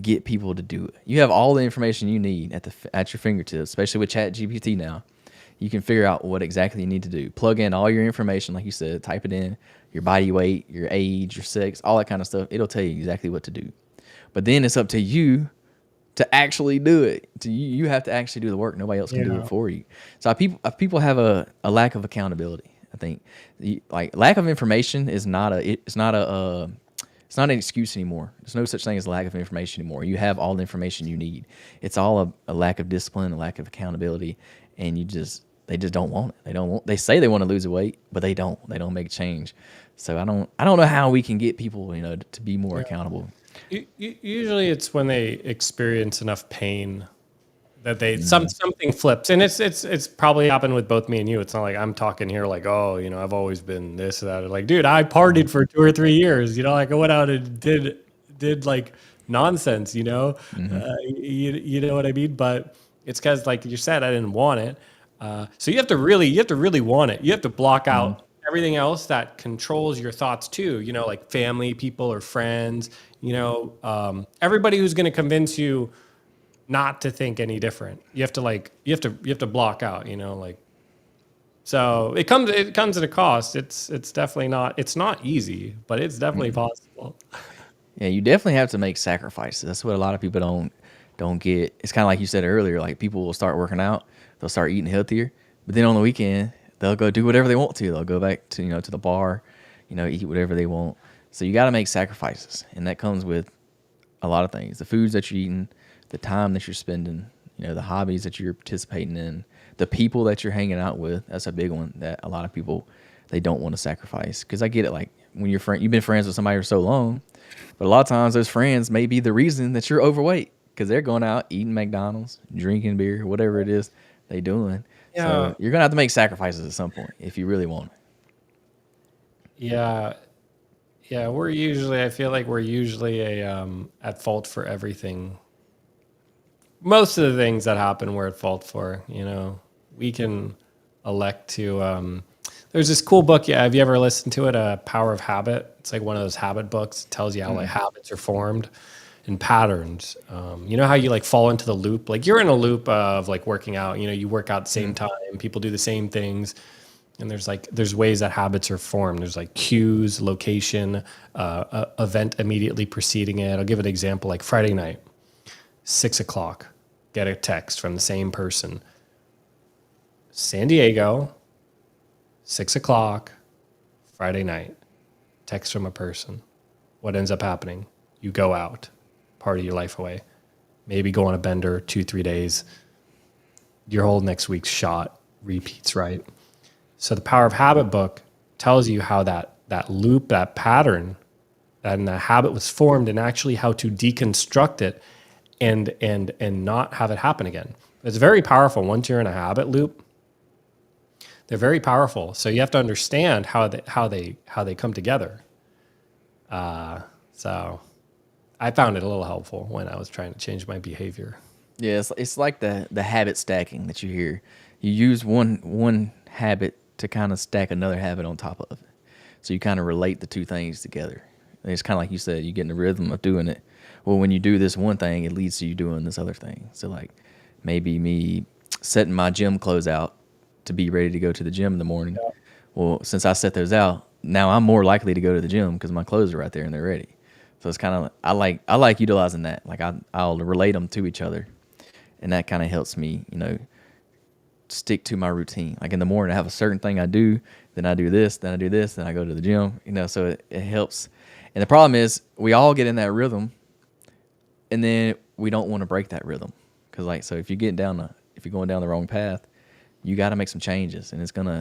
get people to do it. You have all the information you need at your fingertips, especially with Chat GPT now. You can figure out what exactly you need to do. Plug in all your information, like you said, type it in, your body weight, your age, your sex, all that kind of stuff. It'll tell you exactly what to do. But then it's up to you to actually do it. You have to actually do the work. Nobody else can do it for you. So people have a lack of accountability. I think lack of information is not an excuse anymore. There's no such thing as lack of information anymore. You have all the information you need. It's all a lack of discipline, a lack of accountability, and they just don't want it. They say they want to lose the weight, but they don't. They don't make change. So I don't know how we can get people, to be more accountable. Usually it's when they experience enough pain that something flips, and it's probably happened with both me and you. It's not like I'm talking here like, oh, I've always been this or that. Like, dude, I partied for 2 or 3 years. Like I went out and did like nonsense. You know what I mean? But it's because, like you said, I didn't want it. So you have to really want it. You have to block out everything else that controls your thoughts too. Like family, people, or friends. Everybody who's going to convince you not to think any different. You have to block out. So it comes at a cost. It's definitely not. It's not easy, but it's definitely possible. Yeah, you definitely have to make sacrifices. That's what a lot of people don't get. It's kind of like you said earlier. Like people will start working out, they'll start eating healthier, but then on the weekend they'll go do whatever they want to. They'll go back to to the bar, eat whatever they want. So you got to make sacrifices, and that comes with a lot of things: the foods that you're eating, the time that you're spending, the hobbies that you're participating in, the people that you're hanging out with. That's a big one that a lot of people, they don't want to sacrifice. Because I get it, like when you've been friends with somebody for so long, but a lot of times those friends may be the reason that you're overweight because they're going out eating McDonald's, drinking beer, whatever it is they doing. Yeah. So you're gonna have to make sacrifices at some point if you really want it. Yeah, yeah. I feel like we're usually at fault for everything. Most of the things that happen, we're at fault for. We can elect to. There's this cool book. Yeah, have you ever listened to it? Power of Habit. It's like one of those habit books. It tells you how like habits are formed and patterns. You know how you like fall into the loop? Like you're in a loop of like working out. You work out at the same time. People do the same things. And there's ways that habits are formed. There's like cues, location, event immediately preceding it. I'll give an example. Like Friday night, 6 o'clock, get a text from the same person. San Diego, 6 o'clock, Friday night, text from a person. What ends up happening? You go out, party your life away, maybe go on a bender 2-3 days. Your whole next week's shot repeats, right? So the Power of Habit book tells you how that loop, that pattern, and that habit was formed, and actually how to deconstruct it and not have it happen again. It's very powerful. Once you're in a habit loop, they're very powerful. So you have to understand how they come together. So I found it a little helpful when I was trying to change my behavior. Yeah, it's like the habit stacking that you hear. You use one habit to kind of stack another habit on top of it. So you kind of relate the two things together. And it's kind of like you said, you get in the rhythm of doing it. Well, when you do this one thing, it leads to you doing this other thing. So like maybe me setting my gym clothes out to be ready to go to the gym in the morning. Yeah. Well, since I set those out, now I'm more likely to go to the gym because my clothes are right there and they're ready. So it's kind of I like utilizing that. Like I'll relate them to each other, and that kind of helps me, stick to my routine. Like in the morning, I have a certain thing I do, then I do this, then I do this, then I go to the gym. So it helps. And the problem is we all get in that rhythm, and then we don't want to break that rhythm because so if you're going down the wrong path, you got to make some changes, and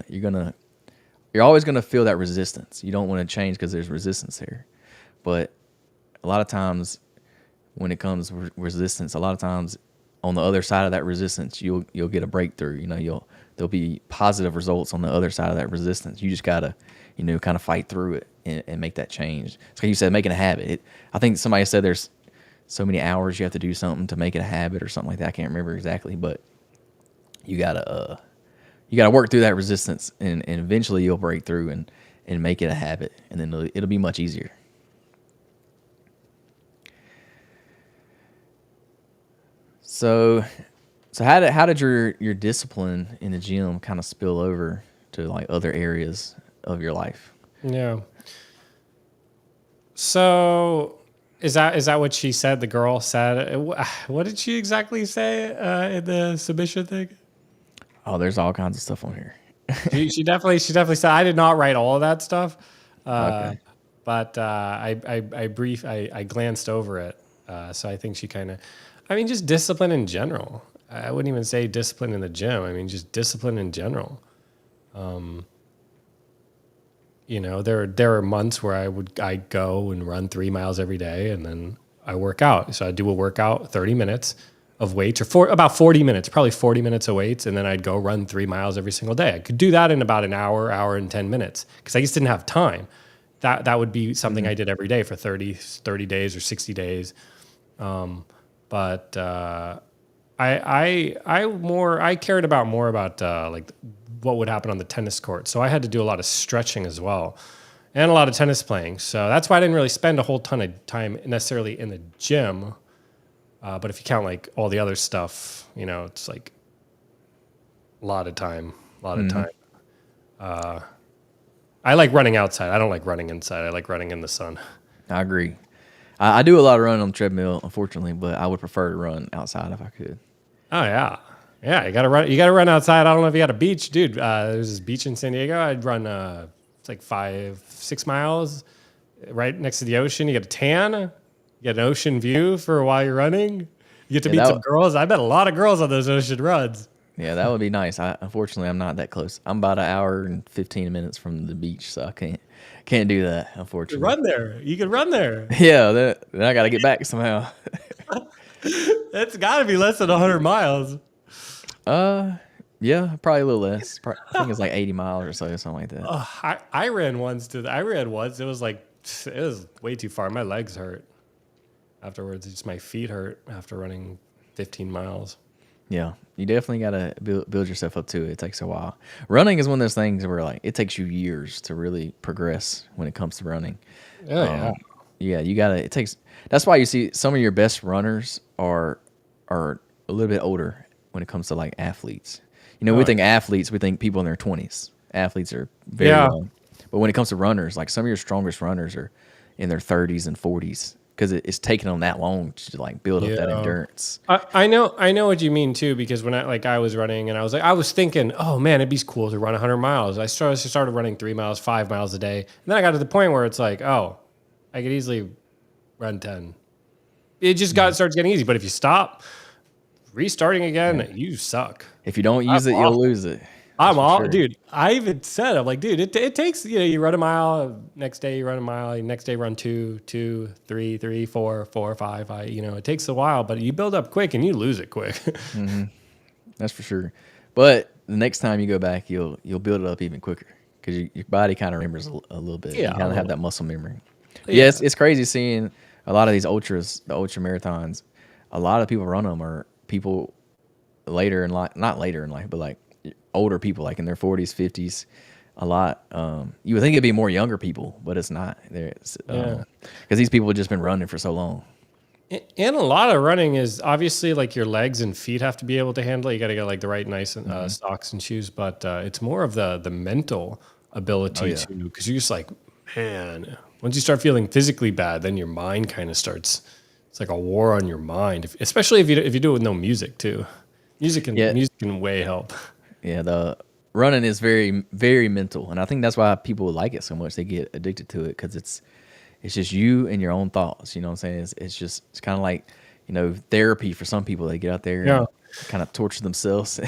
you're always gonna feel that resistance. You don't want to change because there's resistance there, but a lot of times when it comes to resistance, a lot of times on the other side of that resistance, you'll get a breakthrough. There'll be positive results on the other side of that resistance. You just gotta, kind of fight through it and make that change. It's like you said, making a habit. I think somebody said there's so many hours you have to do something to make it a habit or something like that. I can't remember exactly, but you gotta work through that resistance, and eventually you'll break through and make it a habit, and then it'll be much easier. So how did your discipline in the gym kind of spill over to like other areas of your life? Yeah. So is that what she said? The girl said. What did she exactly say in the submission thing? Oh, there's all kinds of stuff on here. She definitely said. I did not write all of that stuff, Okay. but I glanced over it. So I think she kind of, just discipline in general. I wouldn't even say discipline in the gym. Just discipline in general. There are months where I go and run 3 miles every day, and then I work out. So I do a workout, 30 minutes of weights, or about 40 minutes, probably 40 minutes of weights, and then I'd go run 3 miles every single day. I could do that in about an hour and 10 minutes because I just didn't have time. That would be something I did every day for 30 days or 60 days. But I cared about more about like what would happen on the tennis court. So I had to do a lot of stretching as well, and a lot of tennis playing. So that's why I didn't really spend a whole ton of time necessarily in the gym. But if you count like all the other stuff, it's like a lot of time. I like running outside. I don't like running inside. I like running in the sun. I agree. I do a lot of running on the treadmill, unfortunately, but I would prefer to run outside if I could. Oh yeah. Yeah, you gotta run. You gotta run outside. I don't know if you got a beach, dude. There's this beach in San Diego. I'd run. It's like 5-6 miles, right next to the ocean. You get a tan. You get an ocean view for while you're running. You get to meet some girls. I met a lot of girls on those ocean runs. Yeah, that would be nice. Unfortunately, I'm not that close. I'm about an hour and 15 minutes from the beach, so I can't do that. Unfortunately, Run there. You can run there. Yeah, then I got to get back somehow. It's got to be less than 100 miles. Yeah, probably a little less. I think it's like 80 miles or so, something like that. I ran once I ran once. It was way too far. My legs hurt afterwards. Just my feet hurt after running 15 miles. Yeah, you definitely got to build yourself up to it. It takes a while. Running is one of those things where like it takes you years to really progress when it comes to running. Oh yeah. Yeah, you gotta. It takes. That's why you see some of your best runners are a little bit older when it comes to like athletes. We Oh think athletes, we think people in their 20s. Athletes are very yeah. young, but when it comes to runners, like some of your strongest runners are in their 30s and 40s because it's taken them that long to like build up that Yeah. endurance. I know what you mean too, because when I was running and I was thinking, oh man, it'd be cool to run 100 miles. I started running 3 miles, 5 miles a day. And then I got to the point where it's like, oh, I could easily run 10. It just starts getting easy. But if you stop restarting Yeah. again, you suck. If you don't I'm use it, you'll awful. lose it. That's for sure. Dude. I even said, I'm like, dude, it takes, you run a mile, next day you run a mile, next day run two, three, four, five. It takes a while, but you build up quick and you lose it quick. That's for sure. But the next time you go back, you'll build it up even quicker because your body kind of remembers a little bit. You Yeah, a kind of have little. that muscle memory. But yeah, Yeah. it's crazy seeing a lot of these ultras, the ultra marathons. A lot of people run them are people later in life, not later in life, but like older people, like in their 40s, 50s. A lot. You would think it'd be more younger people, but it's not. There's Yeah. because these people have just been running for so long. And a lot of running is obviously like your legs and feet have to be able to handle it. You got to get like the right nice socks and shoes, but it's more of the mental Oh ability yeah. to, because you're just like, man, once you start feeling physically bad, then your mind kind of starts. It's like a war on your mind, especially if you do it with no music too. Yeah. Music can way help. Yeah, the running is very, very mental, and I think that's why people like it so much. They get addicted to it because it's just you and your own thoughts. You know what I'm saying? It's kind of like therapy for some people. They get out there Yeah. and kind of torture themselves.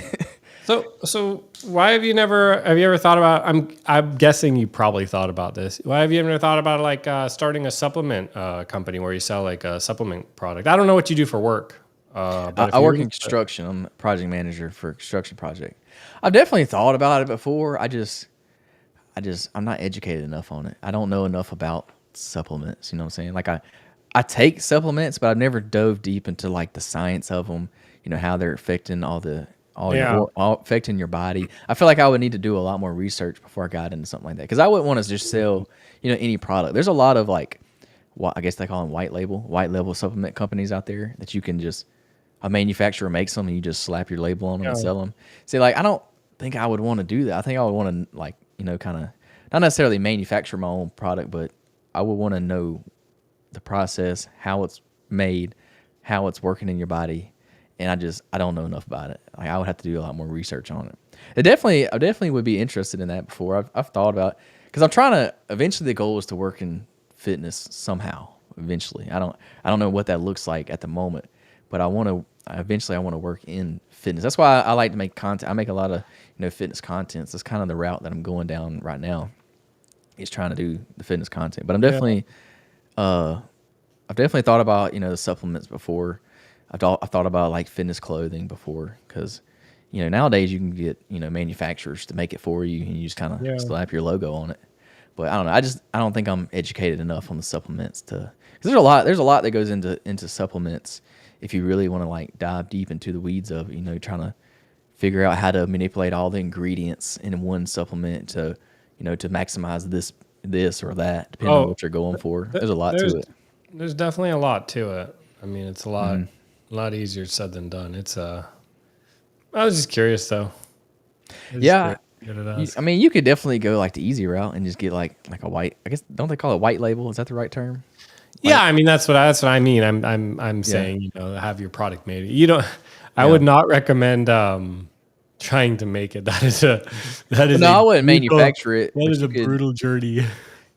So why have you ever thought about, I'm guessing you probably thought about this. Why have you ever thought about like starting a supplement company where you sell like a supplement product? I don't know what you do for work. But if I you're work in construction. I'm a project manager for a construction project. I've definitely thought about it before. I'm not educated enough on it. I don't know enough about supplements. You know what I'm saying? Like I take supplements, but I've never dove deep into like the science of them. How they're affecting Yeah. all affecting your body. I feel like I would need to do a lot more research before I got into something like that because I wouldn't want to just sell any product. There's a lot of like, I guess they call them white label supplement companies out there that you can just a manufacturer makes them and you just slap your label on them and Yeah. sell them. See, like I don't think I would want to do that. I think I would want to like kind of not necessarily manufacture my own product, but I would want to know the process, how it's made, how it's working in your body, and I don't know enough about it. Like I would have to do a lot more research on it. I definitely would be interested in that before. I've thought about because I'm trying to. Eventually, the goal is to work in fitness somehow. Eventually, I don't know what that looks like at the moment, but I want to. Eventually, I want to work in fitness. That's why I like to make content. I make a lot of fitness content. So that's kind of the route that I'm going down right now. Is trying to do the fitness content, but Yeah. I've definitely thought about the supplements before. I've thought about like fitness clothing before because nowadays you can get manufacturers to make it for you and you just kind of Yeah. slap your logo on it. But I don't know. I don't think I'm educated enough on the supplements to because there's a lot that goes into supplements if you really want to like dive deep into the weeds of trying to figure out how to manipulate all the ingredients in one supplement to maximize this or that depending on Oh, what you're going for. There's a lot to it. there's definitely a lot to it. I mean, it's a lot easier said than done. I was just curious though. I was just Yeah, curious what to ask. I mean, you could definitely go like the easy route and just get like a white. I guess don't they call it white label? Is that the right term? Yeah, Like, I mean that's what I mean. I'm yeah, saying have your product made. You don't. I yeah. would not recommend trying to make it. That Well, is no, a I wouldn't brutal manufacture it, that but is you a could. brutal journey.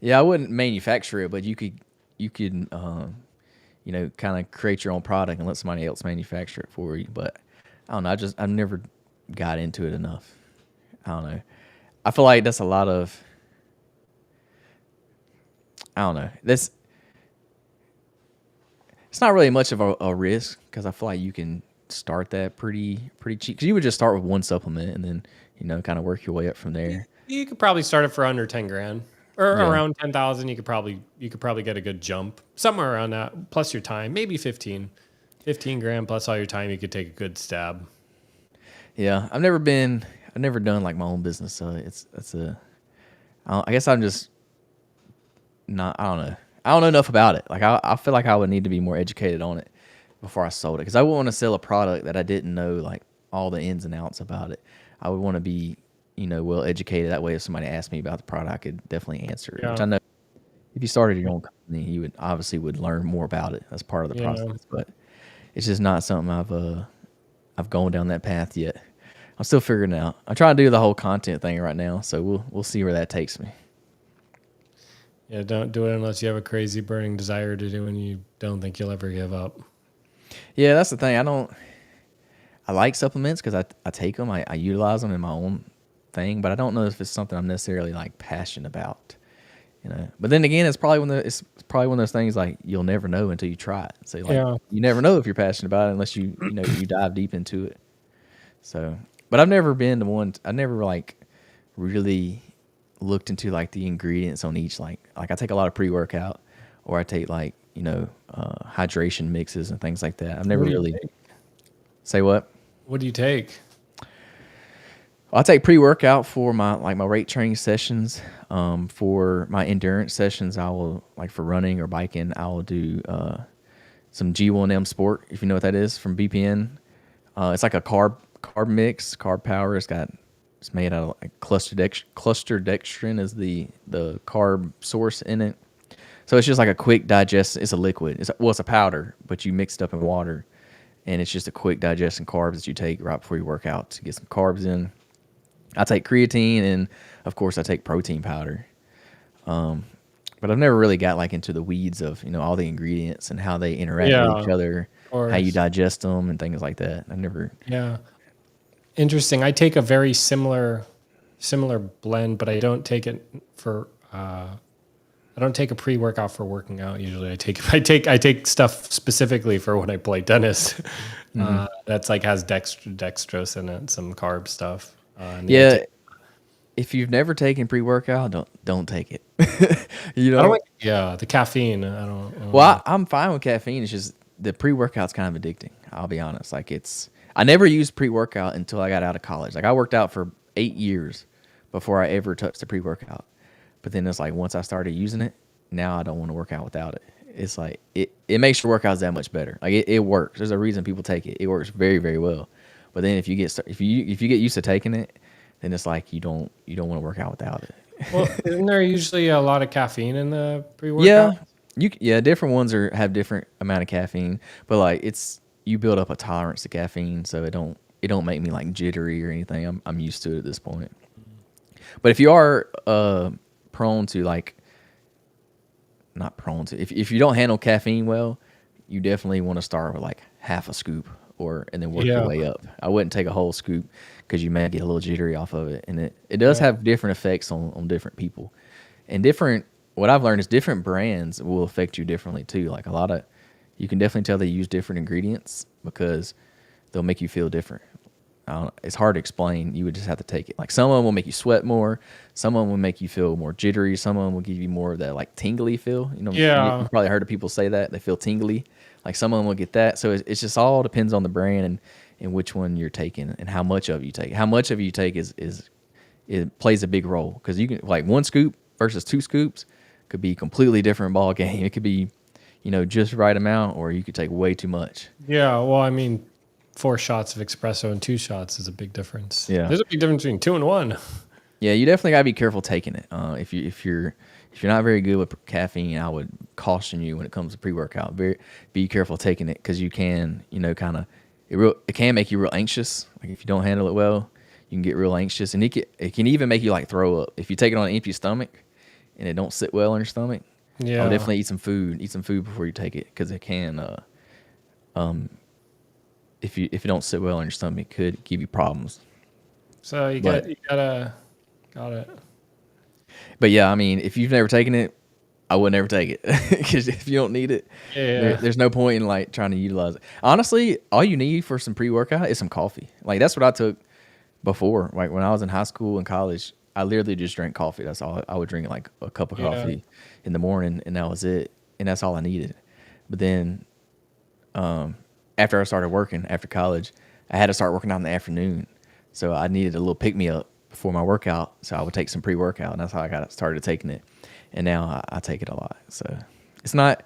Yeah, I wouldn't manufacture it, but you could kind of create your own product and let somebody else manufacture it for you. But I don't know. I've never got into it enough. I don't know. I feel like that's a lot of. I don't know. It's not really much of a risk because I feel like you can start that pretty cheap? Because you would just start with one supplement and then kind of work your way up from there. You could probably start it for under 10 grand or Yeah, around 10,000. You could probably get a good jump somewhere around that. Plus your time, maybe 15 grand plus all your time. You could take a good stab. yeah. I've never done like my own business, so I guess I'm just not. I don't know enough about it. Like I feel like I would need to be more educated on it before I sold it, because I wouldn't want to sell a product that I didn't know like all the ins and outs about it. I would want to be well educated. That way, if somebody asked me about the product, I could definitely answer it. Which Yeah. I know if you started your own company, you would learn more about it as part of the Yeah. process. But it's just not something I've gone down that path yet. I'm still figuring it out. I'm trying to do the whole content thing right now, so we'll see where that takes me. Yeah. Don't do it unless you have a crazy burning desire to do and you don't think you'll ever give up. Yeah, that's the thing. I like supplements because I take them. I utilize them in my own thing, but I don't know if it's something I'm necessarily like passionate about. But then again, it's probably one of those things like you'll never know until you try it. So like Yeah. you never know if you're passionate about it unless you dive deep into it. So, but I've never been the one. I never like really looked into like the ingredients on each. Like I take a lot of pre-workout, or I take like hydration mixes and things like that. I've never What do you really take? say what. What do you take? I take pre-workout for my weight training sessions. For my endurance sessions, I will like for running or biking. I will do some G1M Sport, if you know what that is, from BPN. It's like a carb mix, carb power. It's made out of like cluster dextrin is the carb source in it. So it's just like a quick digest. It's a liquid. It's a powder, but you mix it up in water, and it's just a quick digesting carbs that you take right before you work out to get some carbs in. I take creatine, and of course I take protein powder. But I've never really got like into the weeds of all the ingredients and how they interact Yeah. with each other, Of how you course. digest them, and things like that. I've never. Yeah. Interesting. I take a very similar blend, but I don't take it for I don't take a pre-workout for working out. Usually I take stuff specifically for when I play tennis. That's like has dextrose in it, some carb stuff. And then Yeah, if you've never taken pre-workout, don't take it. I don't like the caffeine. Well, I'm fine with caffeine. It's just the pre-workout's kind of addicting. I'll be honest. Like I never used pre-workout until I got out of college. Like I worked out for 8 years before I ever touched the pre-workout. But then it's like once I started using it, now I don't want to work out without it. It's like it makes your workouts that much better. Like it works. There's a reason people take it. It works very, very well. But then if you get used to taking it, then it's like you don't want to work out without it. Well, isn't there usually a lot of caffeine in the Yeah, pre-workout? different ones have different amount of caffeine, but like you build up a tolerance to caffeine, so it don't make me like jittery or anything. I'm used to it at this point. But if you are prone to like not prone to if you don't handle caffeine well, you definitely want to start with like half a scoop and then work your way up. I wouldn't take a whole scoop because you may get a little jittery off of it, and it does have different effects on different people, and what I've learned is different brands will affect you differently too. Like you can definitely tell they use different ingredients because they'll make you feel different. It's hard to explain. You would just have to take it. Like some of them will make you sweat more. Some of them will make you feel more jittery. Some of them will give you more of that like tingly feel. You've probably heard of people say that they feel tingly. Like some of them will get that. So it's just all depends on the brand and which one you're taking and how much of you take. How much of you take it plays a big role because you can like 1 scoop versus 2 scoops could be completely different ball game. It could be just right amount, or you could take way too much. Yeah. Well, I mean, 4 shots of espresso and 2 shots is a big difference. Yeah. There's a big difference between 2 and 1. Yeah, you definitely gotta be careful taking it. If you're not very good with caffeine, I would caution you when it comes to pre-workout. Be careful taking it because you can, kind of, it can make you real anxious. Like if you don't handle it well, you can get real anxious, and it can even make you like throw up if you take it on an empty stomach and it don't sit well in your stomach. Yeah. I would definitely eat some food. Eat some food before you take it because it can. If you don't sit well in your stomach, it could give you problems. So got it. But yeah, I mean, if you've never taken it, I would never take it because if you don't need it, Yeah. there's no point in like trying to utilize it. Honestly, all you need for some pre-workout is some coffee. Like that's what I took before. Like when I was in high school and college, I literally just drank coffee. That's all I would drink, like a cup of Yeah. coffee in the morning, and that was it. And that's all I needed. But then after I started working after college, I had to start working out in the afternoon. So I needed a little pick me up before my workout. So I would take some pre workout, and that's how I got started taking it. And now I take it a lot. So it's not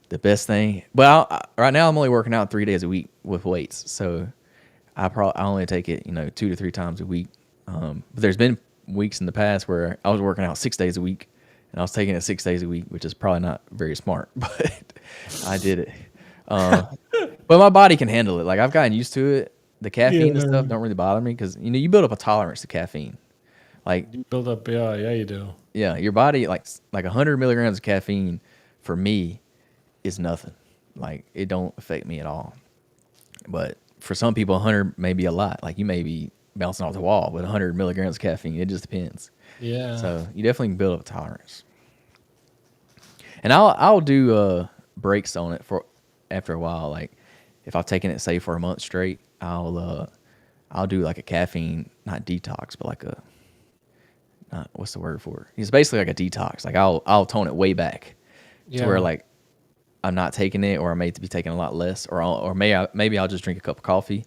the best thing, but right now I'm only working out 3 days a week with weights. So I only take it 2 to 3 times a week. But there's been weeks in the past where I was working out 6 days a week, and I was taking it 6 days a week, which is probably not very smart, but I did it. But my body can handle it. Like I've gotten used to it. The caffeine and stuff Yeah. don't really bother me because you build up a tolerance to caffeine. Like You build up. Yeah, you do. yeah, your body like 100 milligrams of caffeine for me is nothing. Like it don't affect me at all. But for some people, 100 may be a lot. Like you may be bouncing off the wall with 100 milligrams of caffeine. It just depends. Yeah. So you definitely can build up a tolerance. And I'll do breaks on it for after a while. Like if I've taken it say for a month straight, I'll do like a caffeine, not detox, but like a not, what's the word for it? It's basically like a detox. Like I'll tone it way back to where like I'm not taking it, or I may be taking a lot less, or maybe I'll just drink a cup of coffee,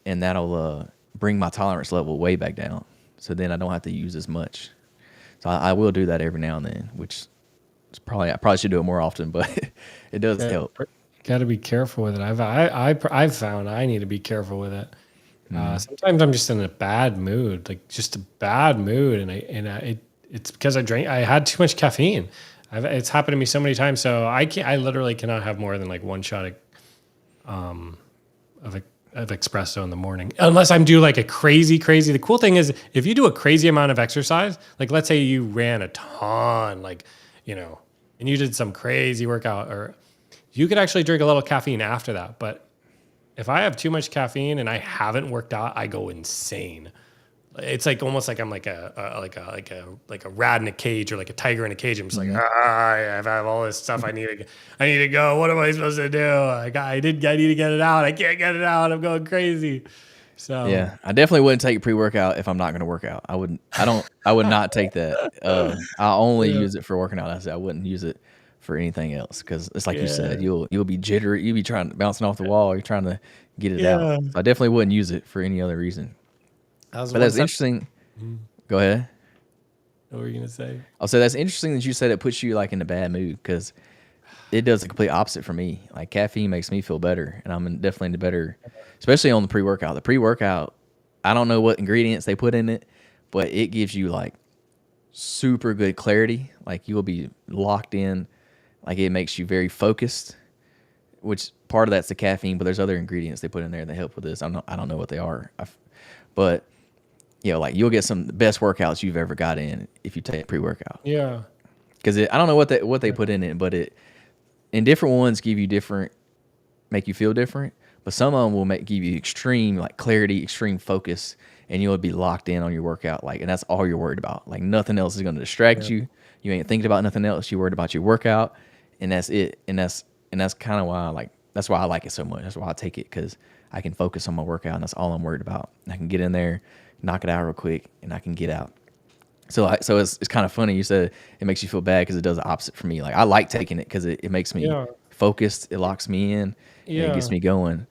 and that'll bring my tolerance level way back down. So then I don't have to use as much. So I will do that every now and then, which is I probably should do it more often, but it does help. Got to be careful with it. I've found I need to be careful with it. Sometimes I'm just in a bad mood, like just a bad mood, and it's because I had too much caffeine. It's happened to me so many times. So I literally cannot have more than like one shot of espresso in the morning, unless I'm do like a crazy. The cool thing is if you do a crazy amount of exercise, like let's say you ran a ton, and you did some crazy workout, or you could actually drink a little caffeine after that. But if I have too much caffeine and I haven't worked out, I go insane. It's like almost like I'm like a rat in a cage, or like a tiger in a cage. I'm just like, I have all this stuff. I need to go. What am I supposed to do? I need to get it out. I can't get it out. I'm going crazy. So Yeah, I definitely wouldn't take pre-workout if I'm not going to work out. I would not take that. I only use it for working out. I wouldn't use it for anything else because it's like you said, you'll be jittery. You'll be bouncing off the wall. You're trying to get it out. yeah. So I definitely wouldn't use it for any other reason. But that's interesting. Go ahead. What were you gonna say? I'll say that's interesting that you said it puts you like in a bad mood because it does the complete opposite for me. Like caffeine makes me feel better, and I'm definitely in the better, especially on the pre-workout. The pre-workout, I don't know what ingredients they put in it, but it gives you like super good clarity. Like you will be locked in. Like it makes you very focused, which part of that's the caffeine, but there's other ingredients they put in there that help with this. I don't know what they are, but like you'll get some of the best workouts you've ever got in if you take pre-workout. Yeah. Because I don't know what they put in it, but and different ones make you feel different. But some of them will give you extreme like clarity, extreme focus, and you'll be locked in on your workout. Like, and that's all you're worried about. Like nothing else is going to distract you. You ain't thinking about nothing else. You're worried about your workout, and that's it. And that's kind of why that's why I like it so much. That's why I take it, because I can focus on my workout, and that's all I'm worried about. I can get in there, knock it out real quick, and I can get out. So it's kind of funny. You said it makes you feel bad because it does the opposite for me. Like I like taking it because it makes me focused. It locks me in. And it gets me going.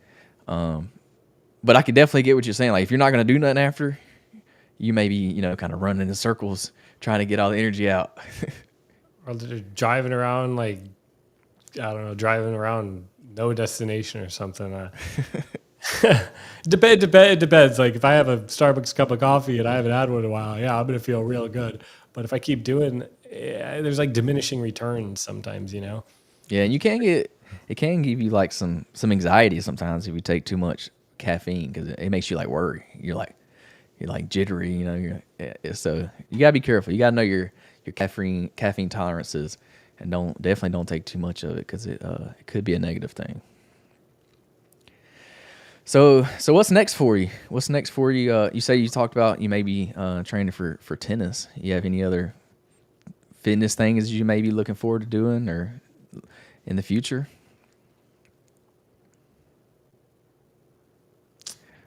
But I could definitely get what you're saying. Like if you're not going to do nothing after, you may be, kind of running in circles trying to get all the energy out. Or they're driving around like, I don't know, driving around no destination or something. It depends. Like if I have a Starbucks cup of coffee and I haven't had one in a while, yeah, I'm gonna feel real good. But if I keep doing, there's like diminishing returns sometimes, Yeah, and it can give you like some anxiety sometimes if you take too much caffeine because it makes you like worry. You're like jittery, so you gotta be careful. You gotta know your caffeine tolerances, and definitely don't take too much of it because it could be a negative thing. So what's next for you? You say you talked about you may be training for tennis. You have any other fitness things you may be looking forward to doing or in the future?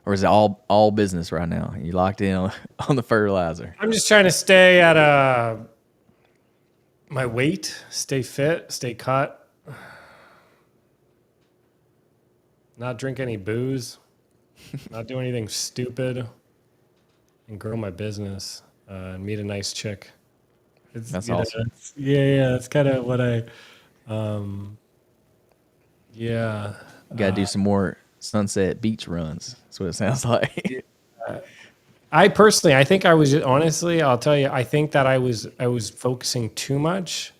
Or is it all business right now? You locked in on the fertilizer? I'm just trying to stay at my weight, stay fit, stay cut, not drink any booze, not do anything stupid, and grow my business and meet a nice chick. It's, That's awesome. yeah. That's kind of what yeah. You got to do some more sunset beach runs. That's what it sounds like. I personally, I think I was honestly, I'll tell you, I think that I was focusing too much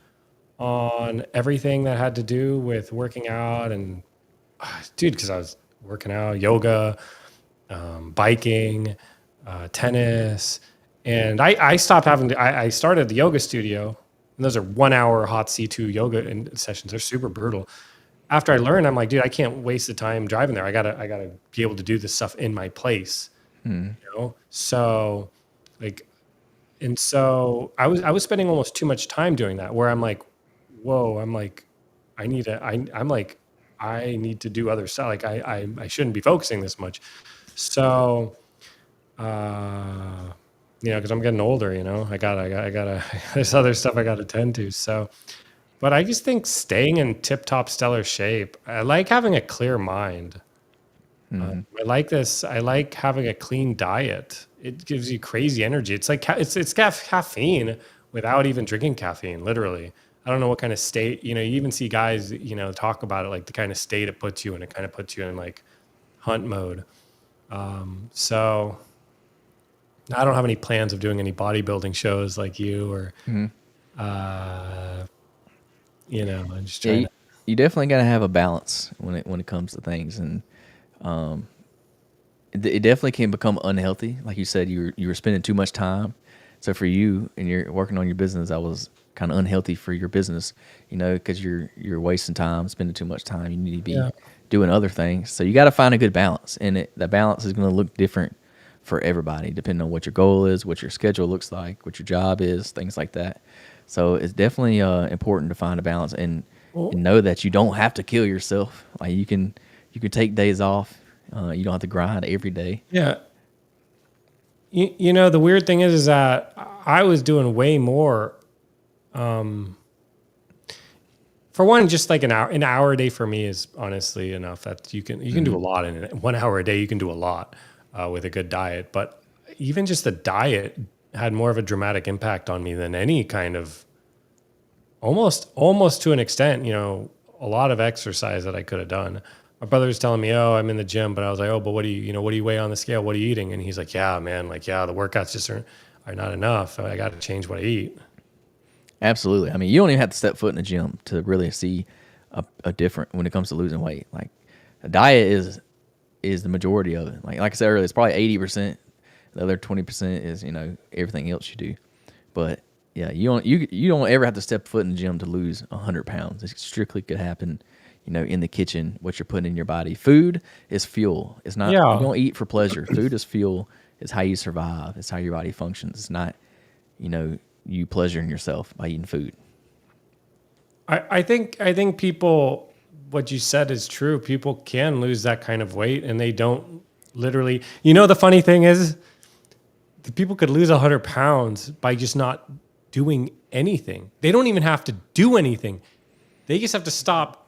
on everything that had to do with working out and dude, because I was working out, yoga, biking, tennis, and I stopped having to. I started the yoga studio, and those are 1 hour hot C2 yoga sessions. They're super brutal. After I learned, I'm like, dude, I can't waste the time driving there. I gotta be able to do this stuff in my place. You know, so like, and so I was spending almost too much time doing that. Where I'm like, whoa, I'm like, I'm like, I need to do other stuff. Like I shouldn't be focusing this much. So, because I'm getting older, I gotta, there's other stuff I gotta tend to. So, but I just think staying in tip top stellar shape, I like having a clear mind. I like this. I like having a clean diet. It gives you crazy energy. It's like it's caffeine without even drinking caffeine. Literally, I don't know what kind of state. You even see guys, talk about it, like the kind of state it puts you in. It kind of puts you in like hunt mode. So I don't have any plans of doing any bodybuilding shows like you, or I'm just trying. You definitely got to have a balance when it comes to things, and it definitely can become unhealthy. Like you said, you were spending too much time. So for you and you're working on your business, that was kind of unhealthy for your business, because you're wasting time, spending too much time. You need to be doing other things. So you got to find a good balance, and that balance is going to look different for everybody, depending on what your goal is, what your schedule looks like, what your job is, things like that. So it's definitely important to find a balance and know that you don't have to kill yourself. Like you can take days off. You don't have to grind every day. Yeah. The weird thing is that I was doing way more. For one, just like an hour a day for me is honestly enough. That you can do a lot in it. 1 hour a day. You can do a lot with a good diet. But even just the diet had more of a dramatic impact on me than any kind of almost to an extent, a lot of exercise that I could have done. My brother was telling me, "Oh, I'm in the gym," but I was like, "Oh, but what do you weigh on the scale? What are you eating?" And he's like, "Yeah, man, like, the workouts just are not enough. I got to change what I eat." Absolutely. I mean, you don't even have to step foot in the gym to really see a different when it comes to losing weight. Like a diet is the majority of it. Like I said earlier, it's probably 80%. The other 20% is everything else you do. But yeah, you don't ever have to step foot in the gym to lose 100 pounds. It strictly could happen, in the kitchen, what you're putting in your body. Food is fuel. It's not, you don't eat for pleasure. Food is fuel. It's how you survive. It's how your body functions. It's not, you pleasuring yourself by eating food. I think people, what you said is true. People can lose that kind of weight and they don't literally, the funny thing is the people could lose 100 pounds by just not doing anything. They don't even have to do anything. They just have to stop.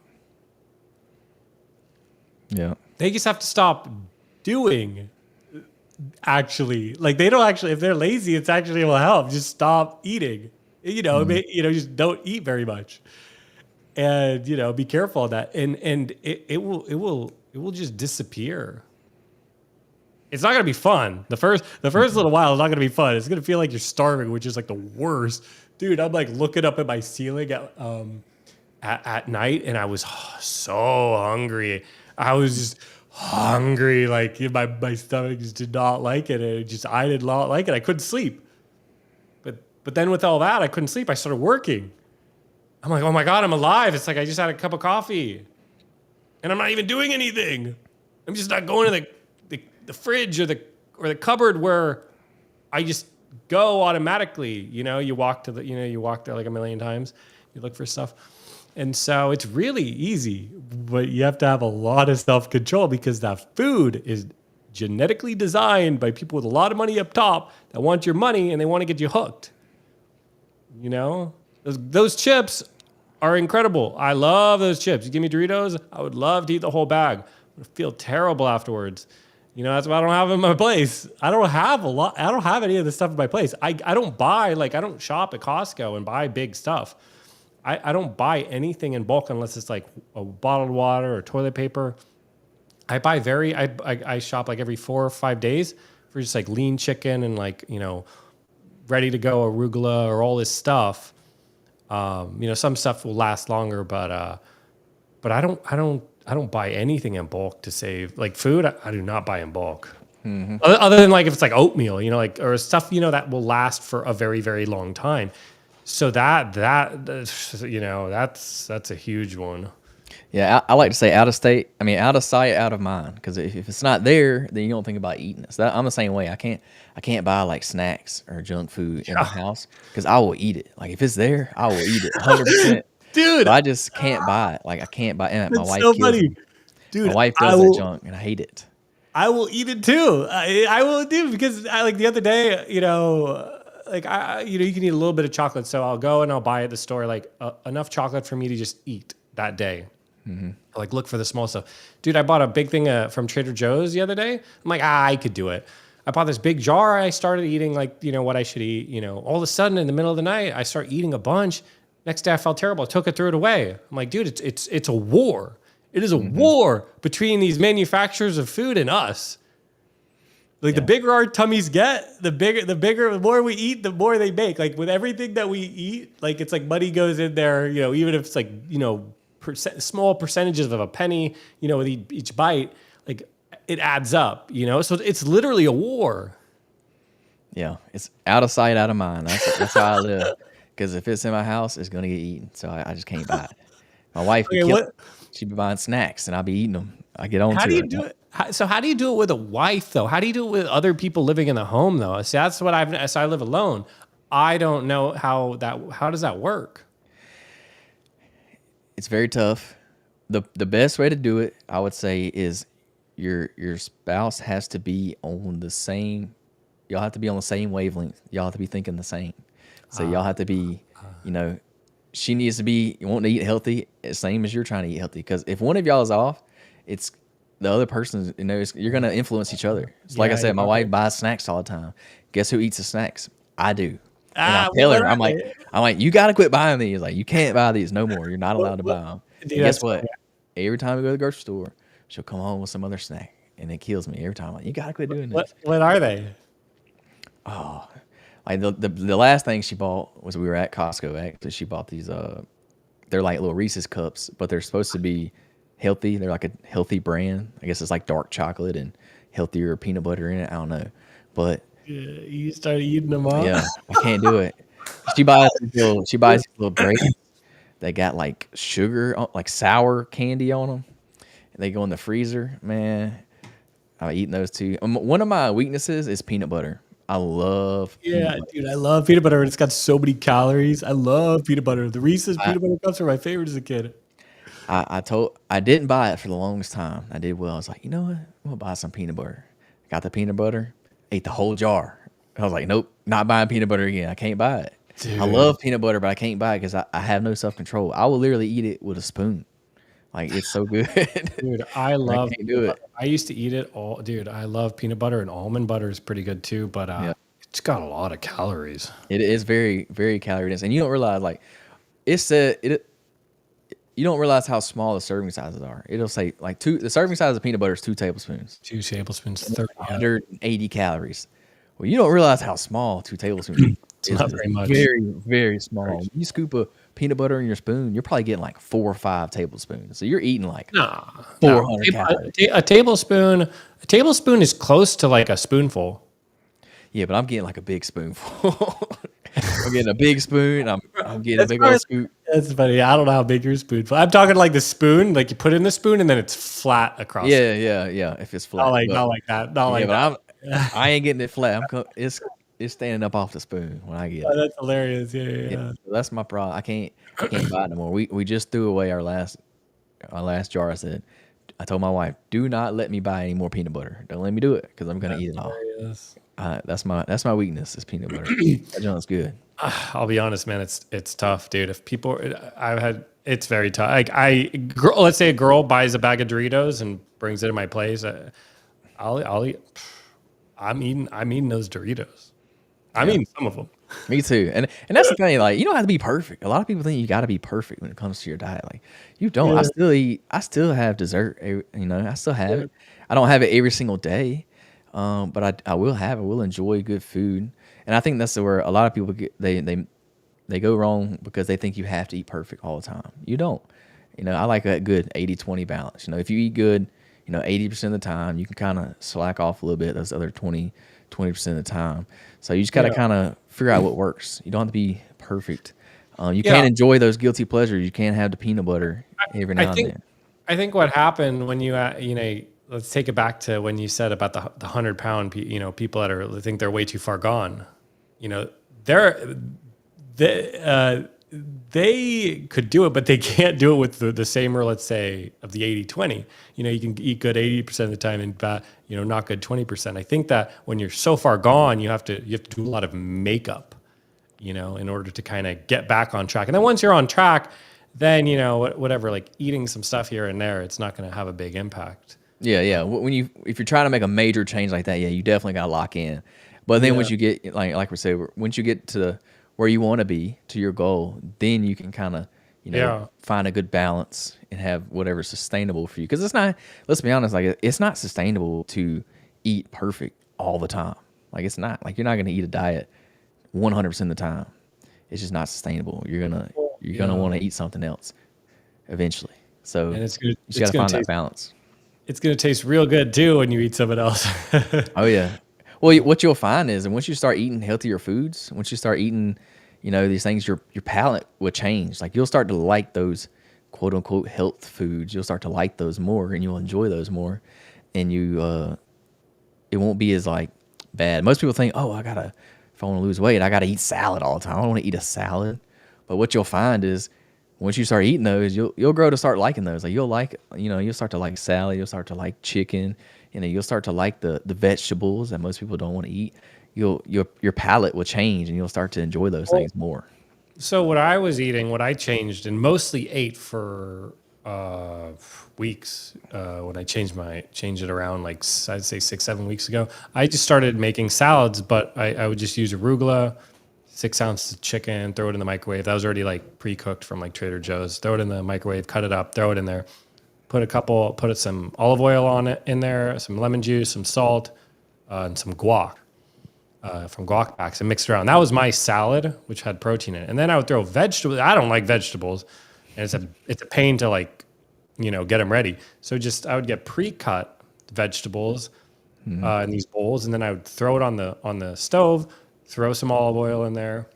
Yeah. They just have to stop doing, actually. Like, they don't actually, if they're lazy, it's actually will help. Just stop eating. Just don't eat very much. And, be careful of that. And it will just disappear. It's not going to be fun. The first little while is not going to be fun. It's going to feel like you're starving, which is like the worst. Dude, I'm like looking up at my ceiling at night, and I was so hungry. I was just hungry, like my stomach just did not like it. I did not like it. I couldn't sleep. But then with all that, I couldn't sleep. I started working. I'm like, oh my God, I'm alive. It's like I just had a cup of coffee, and I'm not even doing anything. I'm just not going to the fridge or the cupboard where I just go automatically. You walk you walk there like a million times. You look for stuff. And so it's really easy, but you have to have a lot of self-control because that food is genetically designed by people with a lot of money up top that want your money and they want to get you hooked. Those chips are incredible. I love those chips. You give me Doritos, I would love to eat the whole bag. I would feel terrible afterwards. That's why I don't have them in my place. I don't have a lot. I don't have any of the stuff in my place. I don't buy, I don't shop at Costco and buy big stuff. I don't buy anything in bulk unless it's like a bottled water or toilet paper. I shop like every 4 or 5 days for just like lean chicken and ready to go arugula or all this stuff. Some stuff will last longer, but I don't buy anything in bulk to save. Like food, I do not buy in bulk. Mm-hmm. Other than if it's like oatmeal, or stuff, that will last for a very, very long time. So that's a huge one. Yeah, I like to say out of sight, out of mind. Because if it's not there, then you don't think about eating it. So I'm the same way. I can't buy like snacks or junk food in my house because I will eat it. Like if it's there, I will eat it 100%. Dude, but I just can't buy it. Like I can't buy it. My wife so kills funny. me. Dude, my wife does that junk, and I hate it. I will eat it too. I will do because the other day, you can eat a little bit of chocolate. So I'll go and I'll buy at the store enough chocolate for me to just eat that day. Mm-hmm. Look for the small stuff. Dude, I bought a big thing from Trader Joe's the other day. I'm like, I could do it. I bought this big jar. I started eating what I should eat. All of a sudden in the middle of the night, I start eating a bunch. Next day I felt terrible. I took it, threw it away. I'm like, dude, it's a war. It is a war between these manufacturers of food and us. The bigger our tummies get, the more we eat, the more they make. With everything that we eat, it's like money goes in there, even if it's small percentages of a penny, with each bite, it adds up, So it's literally a war. Yeah, it's out of sight, out of mind. That's how I live. Because if it's in my house, it's gonna get eaten. So I just can't buy it. My wife, she'd be buying snacks, and I'll be eating them. I get on to it. How do you do it? So how do you do it with a wife, though? How do you do it with other people living in the home, though? See, that's what I live alone. I don't know how does that work? It's very tough. The best way to do it, I would say, is your spouse has to be on the same. Y'all have to be on the same wavelength. Y'all have to be thinking the same. So y'all have to be, she needs to be wanting to eat healthy, same as you're trying to eat healthy. Because if one of y'all is off, it's the other person. You're gonna influence each other. It's like I said, my wife buys snacks all the time. Guess who eats the snacks? I do. And I tell her, I'm like, you gotta quit buying these. Like, you can't buy these no more. You're not allowed to buy them. And guess what? Every time we go to the grocery store, she'll come home with some other snack, and it kills me every time. Like, you gotta quit doing this. What are they? Oh. Like the last thing she bought was we were at Costco. Actually, she bought these. They're like little Reese's cups, but they're supposed to be healthy. They're like a healthy brand. I guess it's like dark chocolate and healthier peanut butter in it. I don't know, but you started eating them all. Yeah, I can't do it. She buys these little grapes. They got like sugar, like sour candy on them, and they go in the freezer. Man, I'm eating those too. One of my weaknesses is peanut butter. I love peanut butter. Dude, I love peanut butter. It's got so many calories. I love peanut butter. The Reese's peanut butter cups are my favorite as a kid. I didn't buy it for the longest time. I did well. I was like, you know what? I'm gonna buy some peanut butter. Got the peanut butter, ate the whole jar. I was like, nope, not buying peanut butter again. I can't buy it. Dude. I love peanut butter, but I can't buy it because I have no self-control. I will literally eat it with a spoon. Like, it's so good. Dude, I love can't do it. I used to eat it all. Dude, I love peanut butter, and almond butter is pretty good too, but it's got a lot of calories. It is very, very calorie dense. And you don't realize, like, you don't realize how small the serving sizes are. It'll say, like, the serving size of peanut butter is 2 tablespoons. 2 tablespoons, 180 calories. Well, you don't realize how small 2 tablespoons it's not very much. Very, very small. When you scoop a peanut butter in your spoon, you're probably getting like 4 or 5 tablespoons. So you're eating like 400 calories. A tablespoon is close to like a spoonful. Yeah, but I'm getting like a big spoonful. I'm getting a big spoon. I'm getting a big old scoop. That's funny. I don't know how big your spoonful. I'm talking like the spoon, like you put in the spoon and then it's flat across. Yeah. If it's flat, not like that. Not like that. But I ain't getting it flat. it's standing up off the spoon when I get Oh, it. that's hilarious. Yeah, Yeah, yeah, so that's my problem. I can't buy it no more. We just threw away our last jar. I told my wife, do not let me buy any more peanut butter. Don't let me do it because I'm gonna that's eat it all. hilarious. That's my weakness is peanut butter. That junk's good. I'll be honest, man. It's tough, dude. If people, I've had, it's very tough. Like let's say a girl buys a bag of Doritos and brings it to my place. I'll eat. I'm eating those Doritos. I'm Yeah. eating some of them. Me too. And that's the thing, like you don't have to be perfect. A lot of people think you gotta be perfect when it comes to your diet. Like you don't. Yeah. I still have dessert. I still have Yeah. it. I don't have it every single day. But I will have it. Will enjoy good food. And I think that's where a lot of people they go wrong because they think you have to eat perfect all the time. You don't. I like a good 80-20 balance. If you eat good, 80% of the time, you can kind of slack off a little bit those other 20% of the time. So you just got to Yeah. kind of figure out what works. You don't have to be perfect. You Yeah. can't enjoy those guilty pleasures. You can't have the peanut butter every I now and think then. I think what happened when let's take it back to when you said about the 100-pound, people that think they're way too far gone. You know, they're they could do it, but they can't do it with the same rule, let's say, of the 80-20. You can eat good 80% of the time and not good 20%. I think that when you're so far gone, you have to do a lot of makeup, in order to kind of get back on track. And then once you're on track, then whatever, like eating some stuff here and there, it's not going to have a big impact. Yeah, yeah. If you're trying to make a major change like that, yeah, you definitely got to lock in. But then Yeah. once you get like we say, once you get to where you want to be to your goal, then you can kind of Yeah. find a good balance and have whatever's sustainable for you. Because it's not. Let's be honest, like it's not sustainable to eat perfect all the time. Like it's not. Like you're not going to eat a diet 100% of the time. It's just not sustainable. You're gonna Yeah. want to eat something else eventually. So And it's good. you just got to find that balance. It's going to taste real good too when you eat something else. Oh yeah. Well, what you'll find is, and once you start eating healthier foods, once you start eating, these things, your palate will change. Like you'll start to like those quote unquote health foods. You'll start to like those more, and you'll enjoy those more, and it won't be as like bad. Most people think, oh, if I want to lose weight, I gotta eat salad all the time. I don't want to eat a salad. But what you'll find is once you start eating those, you'll grow to start liking those. Like you'll start to like salad, you'll start to like chicken, you'll start to like the vegetables that most people don't want to eat. Your palate will change and you'll start to enjoy those things more. So what I was eating, what I changed and mostly ate for weeks when I changed it around, like I'd say 6-7 weeks ago. I just started making salads, but I would just use arugula, 6 ounces of chicken, throw it in the microwave. That was already like pre-cooked from like Trader Joe's. Throw it in the microwave, cut it up, throw it in there. Put some olive oil on it in there, some lemon juice, some salt, and some guac from guac packs, and mix it around. That was my salad, which had protein in it. And then I would throw vegetables. I don't like vegetables, and it's a pain to like get them ready. So I would get pre-cut vegetables in these bowls, and then I would throw it on the stove, throw some olive oil in there,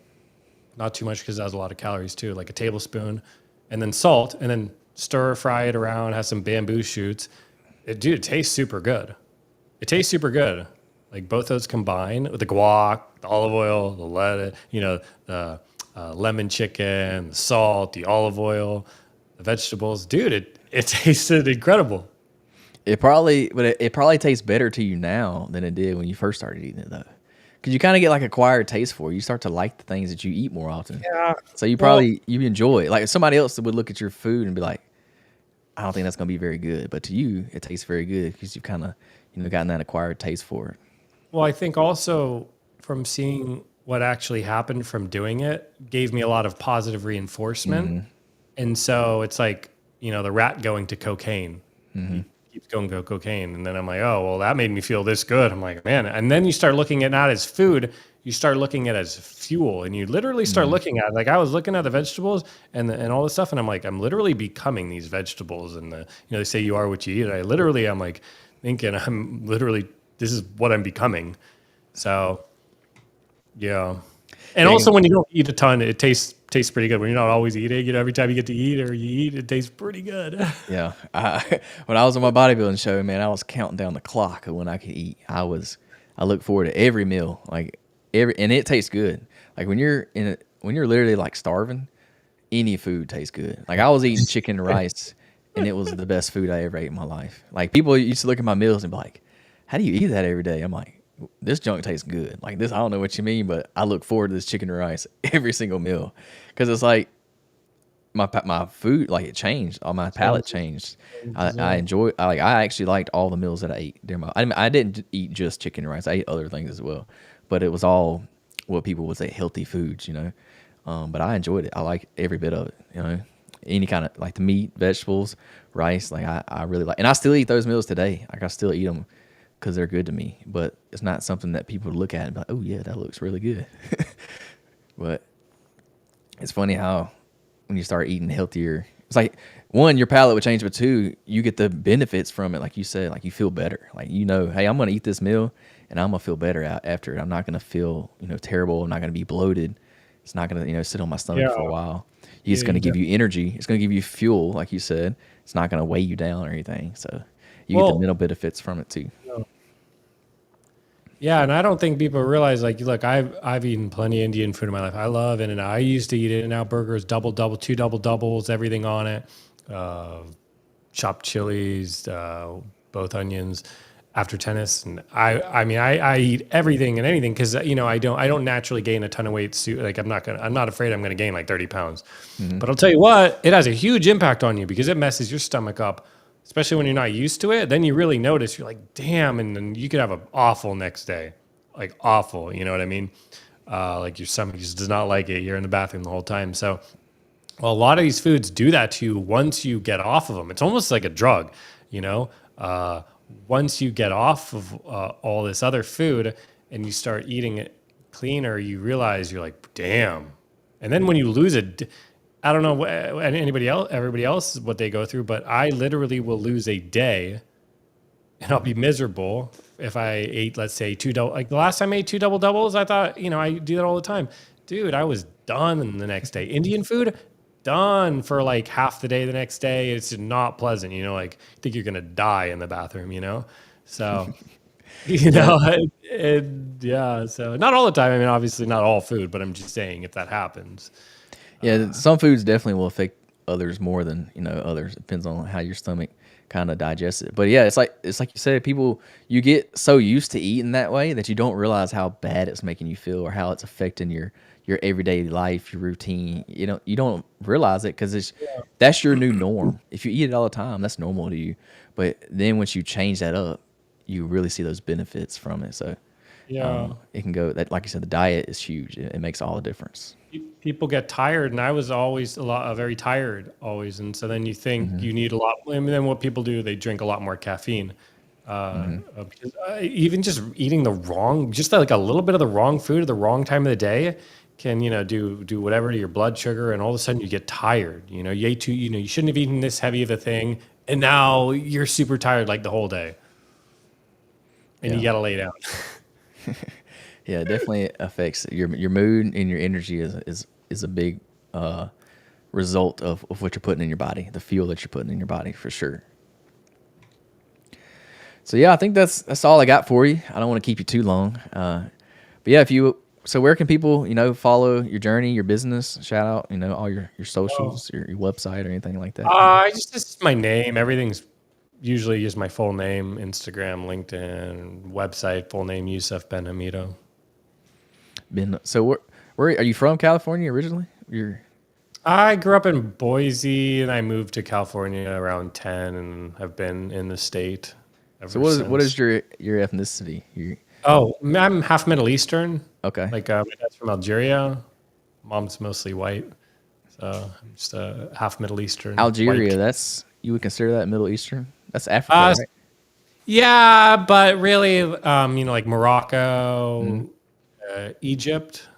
not too much because that has a lot of calories too, like a tablespoon, and then salt, and then stir fry it around, have some bamboo shoots. It tastes super good. It tastes super good. Like both those combined with the guac, the olive oil, the lettuce, the lemon chicken, the salt, the olive oil, the vegetables. Dude, it tasted incredible. It probably tastes better to you now than it did when you first started eating it though. Because you kind of get like acquired taste for it. You start to like the things that you eat more often. Yeah. So you Well, enjoy it. Like if somebody else would look at your food and be like, I don't think that's gonna be very good. But to you, it tastes very good because you've kind of gotten that acquired taste for it. I think also from seeing what actually happened from doing it gave me a lot of positive reinforcement. And so it's like, the rat going to cocaine. He keeps going to cocaine. And then I'm like, oh, well, that made me feel this good. I'm like, man. And then you start looking at not as food, you start looking at it as fuel. And you literally start looking at it. Like I was looking at the vegetables and all this stuff. And I'm like, I'm literally becoming these vegetables. And they say you are what you eat. And I'm like thinking this is what I'm becoming. So, yeah. And also when you don't eat a ton, it tastes pretty good. When you're not always eating, every time you get to eat or you eat, it tastes pretty good. Yeah. When I was on my bodybuilding show, man, I was counting down the clock of when I could eat. I look forward to every meal. Like and it tastes good. Like when you're literally like starving, any food tastes good. Like I was eating chicken and rice, and it was the best food I ever ate in my life. Like people used to look at my meals and be like, "How do you eat that every day?" I'm like, "This junk tastes good." Like this, I don't know what you mean, but I look forward to this chicken and rice every single meal because it's like my food, like it changed. All my palate Changes changed. as I well. enjoy. I actually liked all the meals that I ate during my. I, mean, I didn't eat just chicken and rice. I ate other things as well, but it was all what people would say healthy foods. But I enjoyed it. I like every bit of it. Any kind of like the meat, vegetables, rice. Like I really like, and I still eat those meals today. Like I still eat them because they're good to me. But it's not something that people would look at and be like, "Oh yeah, that looks really good." But it's funny how when you start eating healthier, it's like one, your palate would change, but two, you get the benefits from it. Like you said, like you feel better. Like hey, I'm gonna eat this meal and I'm gonna feel better out after it. I'm not gonna feel terrible. I'm not gonna be bloated. It's not gonna sit on my stomach for a Yeah, while. It's yeah, gonna you give you energy. It's gonna give you fuel, like you said. It's not gonna weigh you down or anything. So you get the well, mental benefits from it too. no. Yeah, and I don't think people realize like, look, I've eaten plenty of Indian food in my life. I love In-N-Out. I used to eat In-N-Out burgers, double, two double doubles, everything on it, uh, chopped chilies, both onions. After tennis, and I mean, I eat everything and anything because I don't naturally gain a ton of weight. Like I'm not afraid I'm gonna gain like 30 pounds. Hmm. But I'll tell you what, it has a huge impact on you because it messes your stomach up, especially when you're not used to it. Then you really notice you're like, damn, and then you could have an awful next day, like awful. You know what I mean? Like your stomach just does not like it. You're in the bathroom the whole time. So, well, a lot of these foods do that to you once you get off of them. It's almost like a drug, you know. Once you get off of all this other food and you start eating it cleaner, you realize you're like, damn. And then when you lose it, I don't know anybody else, everybody else, what they go through, but I literally will lose a day and I'll be miserable if I ate, let's say, like the last time I ate two double doubles, I thought, I do that all the time. Dude, I was done the next day. Indian food, done for like half the day the next day. It's not pleasant, like you think you're gonna die in the bathroom. So, Yeah, yeah. So not all the time. I mean, obviously not all food, but I'm just saying if that happens. yeah. Some foods definitely will affect others more than others. It depends on how your stomach kind of digests it. But yeah, it's like you said, people, you get so used to eating that way that you don't realize how bad it's making you feel or how it's affecting your everyday life, your routine. You don't realize it because that's your new norm. If you eat it all the time, that's normal to you. But then once you change that up, you really see those benefits from it. So Yeah. it can go that, like you said, the diet is huge. It makes all the difference. People get tired, and I was always very tired always, and so then you think Hmm. you need a lot. And then what people do, they drink a lot more caffeine. Hmm. Because even just eating just like a little bit of the wrong food at the wrong time of the day can do whatever to your blood sugar, and all of a sudden you get tired. You ate too. You shouldn't have eaten this heavy of a thing, and now you're super tired like the whole day, and you Yeah. gotta lay down. Yeah, it definitely affects your mood and your energy is a big result of what you're putting in your body, the fuel that you're putting in your body for sure. So yeah, I think that's all I got for you. I don't want to keep you too long. But yeah, if you so where can people follow your journey, your business? Shout out all your Oh, socials, your website or anything like that. just my name. Everything's usually just my full name: Instagram, LinkedIn, website, full name Yousef Benhamida. Been so where are you from? California originally? You're I grew up in Boise and I moved to California around 10 and have been in the state so ever what is since. your ethnicity? You Oh, I'm half Middle Eastern. okay? Like my dad's from Algeria. Mom's mostly white. So I'm just a half Middle Eastern white Algeria, kid. that's you would consider that Middle Eastern? That's Africa, Uh, right? yeah, but really, like Mm-hmm. Morocco, Egypt,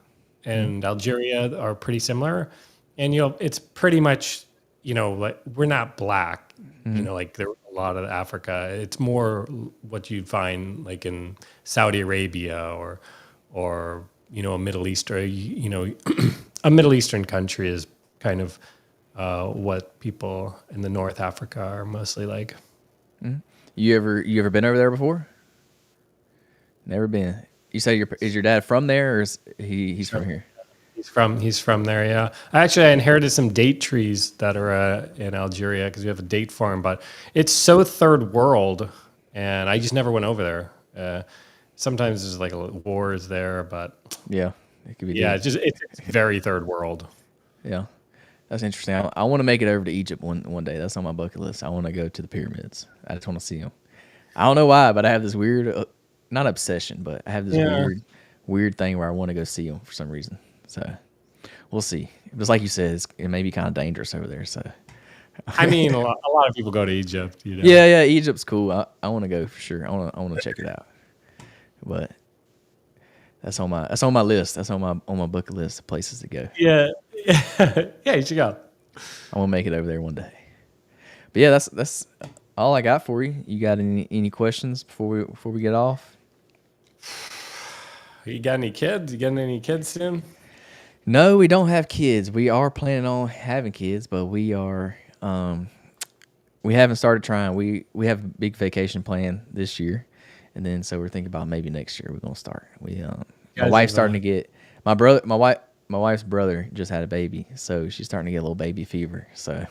Mm-hmm. and Algeria are pretty similar. And it's pretty much, like we're not black, Mm-hmm. like there a lot of Africa. It's more what you'd find like in Saudi Arabia or a Middle East or a Middle Eastern country is kind of what people in the North Africa are mostly like. You ever been over there before? Never been. you say is your dad from there, or is he's from here? He's from there. Yeah, I inherited some date trees that are in Algeria because we have a date farm, but it's so third world, and I just never went over there. Sometimes there's like wars there, but Yeah, it could be. yeah, it's very third world. Yeah, that's interesting. I want to make it over to Egypt one day. That's on my bucket list. I want to go to the pyramids. I just want to see them. I don't know why, but I have this weird, not obsession, but I have this Yeah. weird thing where I want to go see them for some reason. So we'll see. Just like you said, it may be kind of dangerous over there. So I mean, a lot of people go to Egypt. yeah, Egypt's cool. I want to go for sure. I want to check it out. But that's on my list. That's on my bucket list of places to go. Yeah, yeah, you should go. I want to make it over there one day. But yeah, that's all I got for you. You got any questions before we get off? You got any kids? You getting any kids soon? No, we don't have kids. We are planning on having kids, but we haven't started trying. We have a big vacation plan this year, and then so we're thinking about maybe next year we're gonna start. My wife's starting to get my wife's brother just had a baby, so she's starting to get a little baby fever. So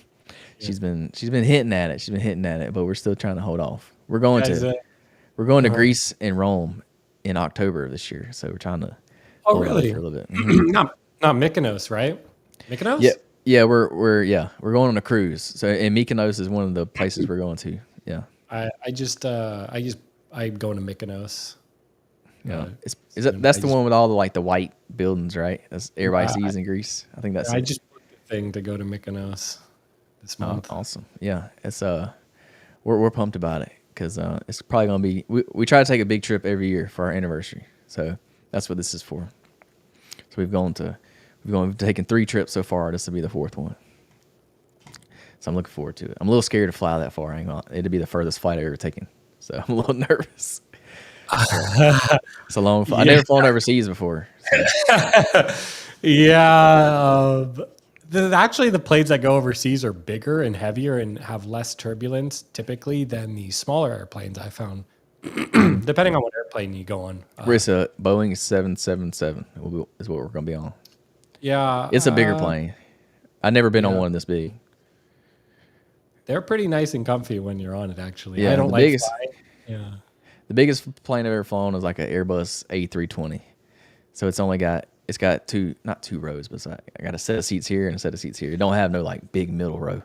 she's been hitting at it. She's been hitting at it, but we're still trying to hold off. We're going to Greece and Rome in October of this year, so we're trying to hold off really? for a little bit. Mhm. Not Mykonos, right? Mykonos? Yeah, we're going on a cruise. So and Mykonos is one of the places we're going to. Yeah. I'm going to Mykonos. Yeah. That's the one with all the white buildings, right? That's everybody sees in Greece. I think that's I it. just booked the thing to go to Mykonos this month. Awesome. Yeah. It's we're pumped about it because it's probably gonna be we try to take a big trip every year for our anniversary. So that's what this is for. So we've taken 3 trips so far. This will be the 4th one. So I'm looking forward to it. I'm a little scared to fly that far. It'll be the furthest flight I've ever taken. So I'm a little nervous. It's a long flight. I've never flown overseas before. So. Yeah. Actually, the planes that go overseas are bigger and heavier and have less turbulence typically than the smaller airplanes I found, depending on what airplane you go on. It's a Boeing 777 is what we're going to be on. Yeah. It's a bigger plane. I've never been on one this big. They're pretty nice and comfy when you're on it, actually. Yeah, I don't like flying. Yeah. The biggest plane I've ever flown is like an Airbus A320. So it's got not two rows, but I got a set of seats here and a set of seats here. It don't have no big middle row.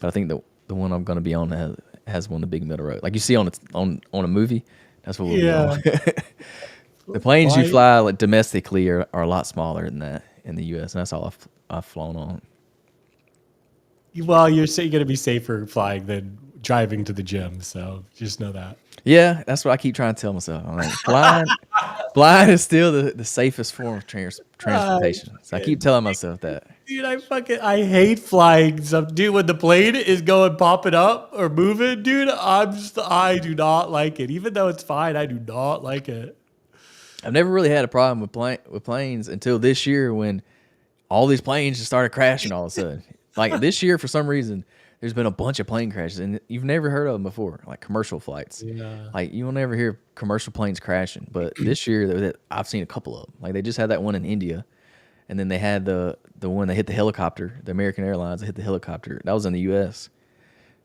But I think the one I'm going to be on has one of the big middle row. Like you see on a movie, that's what we'll be on. The planes you fly domestically are a lot smaller than that in the US, and that's all I've flown on. Well, you're going to be safer flying than driving to the gym, so just know that. Yeah, that's what I keep trying to tell myself. I'm like, flying is still the safest form of transportation. So I keep telling myself that. Dude, I hate flying. Dude, when the plane is popping up or moving, dude, I do not like it. Even though it's fine, I do not like it. I've never really had a problem with planes until this year when all these planes just started crashing all of a sudden. Like this year, for some reason, there's been a bunch of plane crashes, and you've never heard of them before, like commercial flights. Yeah. Like you will never hear commercial planes crashing, but this year I've seen a couple of them. Like they just had that one in India, and then they had the one that hit the helicopter, the American Airlines that hit the helicopter. That was in the U.S.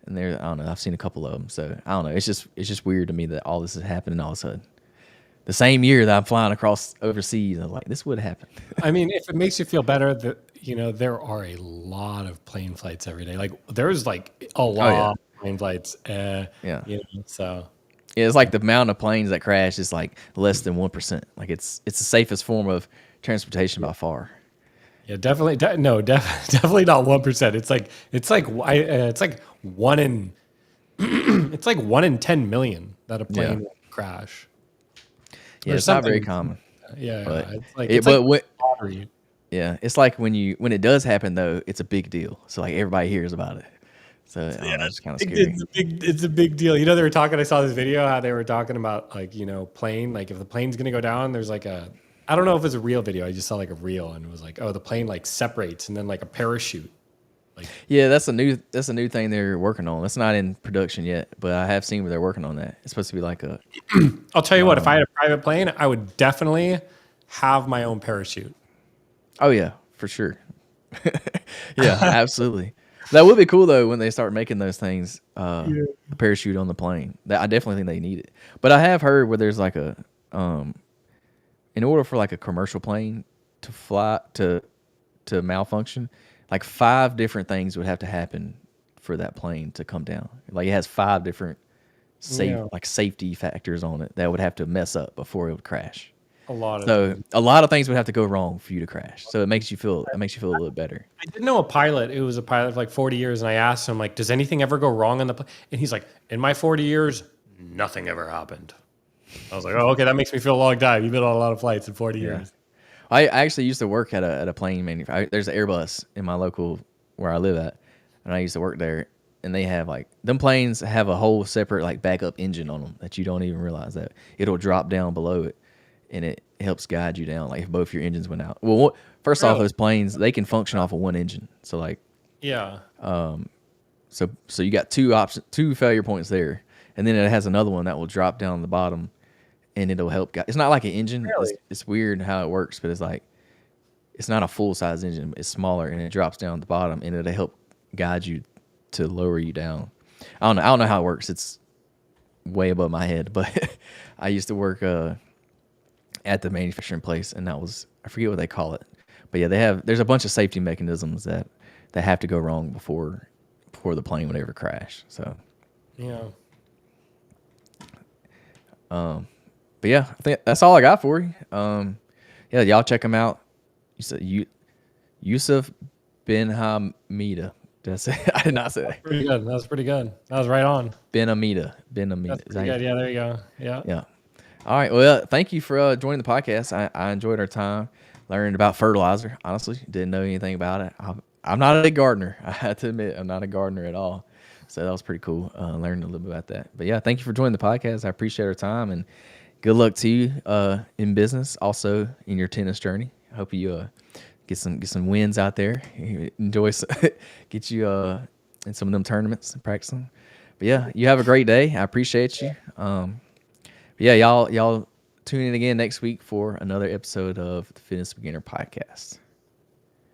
And I don't know. I've seen a couple of them, so I don't know. It's just weird to me that all this is happening all of a sudden. The same year that I'm flying across overseas, I'm like, this would happen. I mean, if it makes you feel better, there are a lot of plane flights every day. Like there's a lot of plane flights. Yeah. So. Yeah, it's like the amount of planes that crash is like less than 1%. Like it's the safest form of transportation by far. Yeah, definitely. Definitely not 1%. It's like one in it's like 1 in 10 million that a plane will crash. Yeah, it's not very common. Yeah, but it's like lottery. Yeah, it's like when it does happen though, it's a big deal. So like everybody hears about it. So it's kind of scary. It's a big deal. They were talking. I saw this video how they were talking about plane. Like if the plane's gonna go down, there's I don't know if it's a real video. I just saw a reel and it was the plane separates and then a parachute. Yeah, that's a new thing they're working on. It's not in production yet, but I have seen where they're working on that. It's supposed to be like a. I'll tell you what. If I had a private plane, I would definitely have my own parachute. Oh yeah, for sure. Yeah, absolutely. That would be cool though when they start making those things, a parachute on the plane. That I definitely think they need it. But I have heard where there's like um, in order for like a commercial plane to fly to malfunction, like 5 different things would have to happen for that plane to come down. Like it has 5 different Yeah, safety factors on it that would have to mess up before it would crash. a lot of So things. a lot of things would have to go wrong for you to crash. So it makes you feel a little better. I did know a pilot who was a pilot for like 40 years, and I asked him, like, does anything ever go wrong on the plane? And he's like, in my 40 years, nothing ever happened. I was like, oh, okay, that makes me feel a long time. You've been on a lot of flights in 40 Yeah. years. I actually used to work at a plane manufacturer. There's an Airbus in my local where I live at, and I used to work there. And they have like them planes have a whole separate like backup engine on them that you don't even realize that it'll drop down below it, and it helps guide you down. Like if both your engines went out. Well, first off, Really? those planes they can function off of one engine. So like Yeah. so you got two failure points there, and then it has another one that will drop down the bottom, and it'll help. It's not like an engine. Really? It's weird how it works, but it's like it's not a full size engine. It's smaller, and it drops down at the bottom, and it'll help guide you to lower you down. I don't know how it works. It's way above my head, but I used to work at the manufacturing place, and I forget what they call it, but yeah, there's a bunch of safety mechanisms that have to go wrong before the plane would ever crash. So, Yeah. but yeah, I think that's all I got for you. Yeah, y'all check them out. You said Yousef Benhamida. Did I say? I did not say that. Pretty good. That was pretty good. That was right on. Benhamida. That's pretty good. Yeah, there you go. Yeah. Yeah. All right. Well, thank you for joining the podcast. I enjoyed our time learning about fertilizer. Honestly, didn't know anything about it. I'm not a gardener. I have to admit, I'm not a gardener at all. So that was pretty cool learning a little bit about that. But yeah, thank you for joining the podcast. I appreciate our time, and good luck to you in business, also in your tennis journey. I hope you get some wins out there. Enjoy, get you in some of them tournaments and practice them. But yeah, you have a great day. I appreciate you. But yeah, y'all tune in again next week for another episode of the Fitness Beginner Podcast.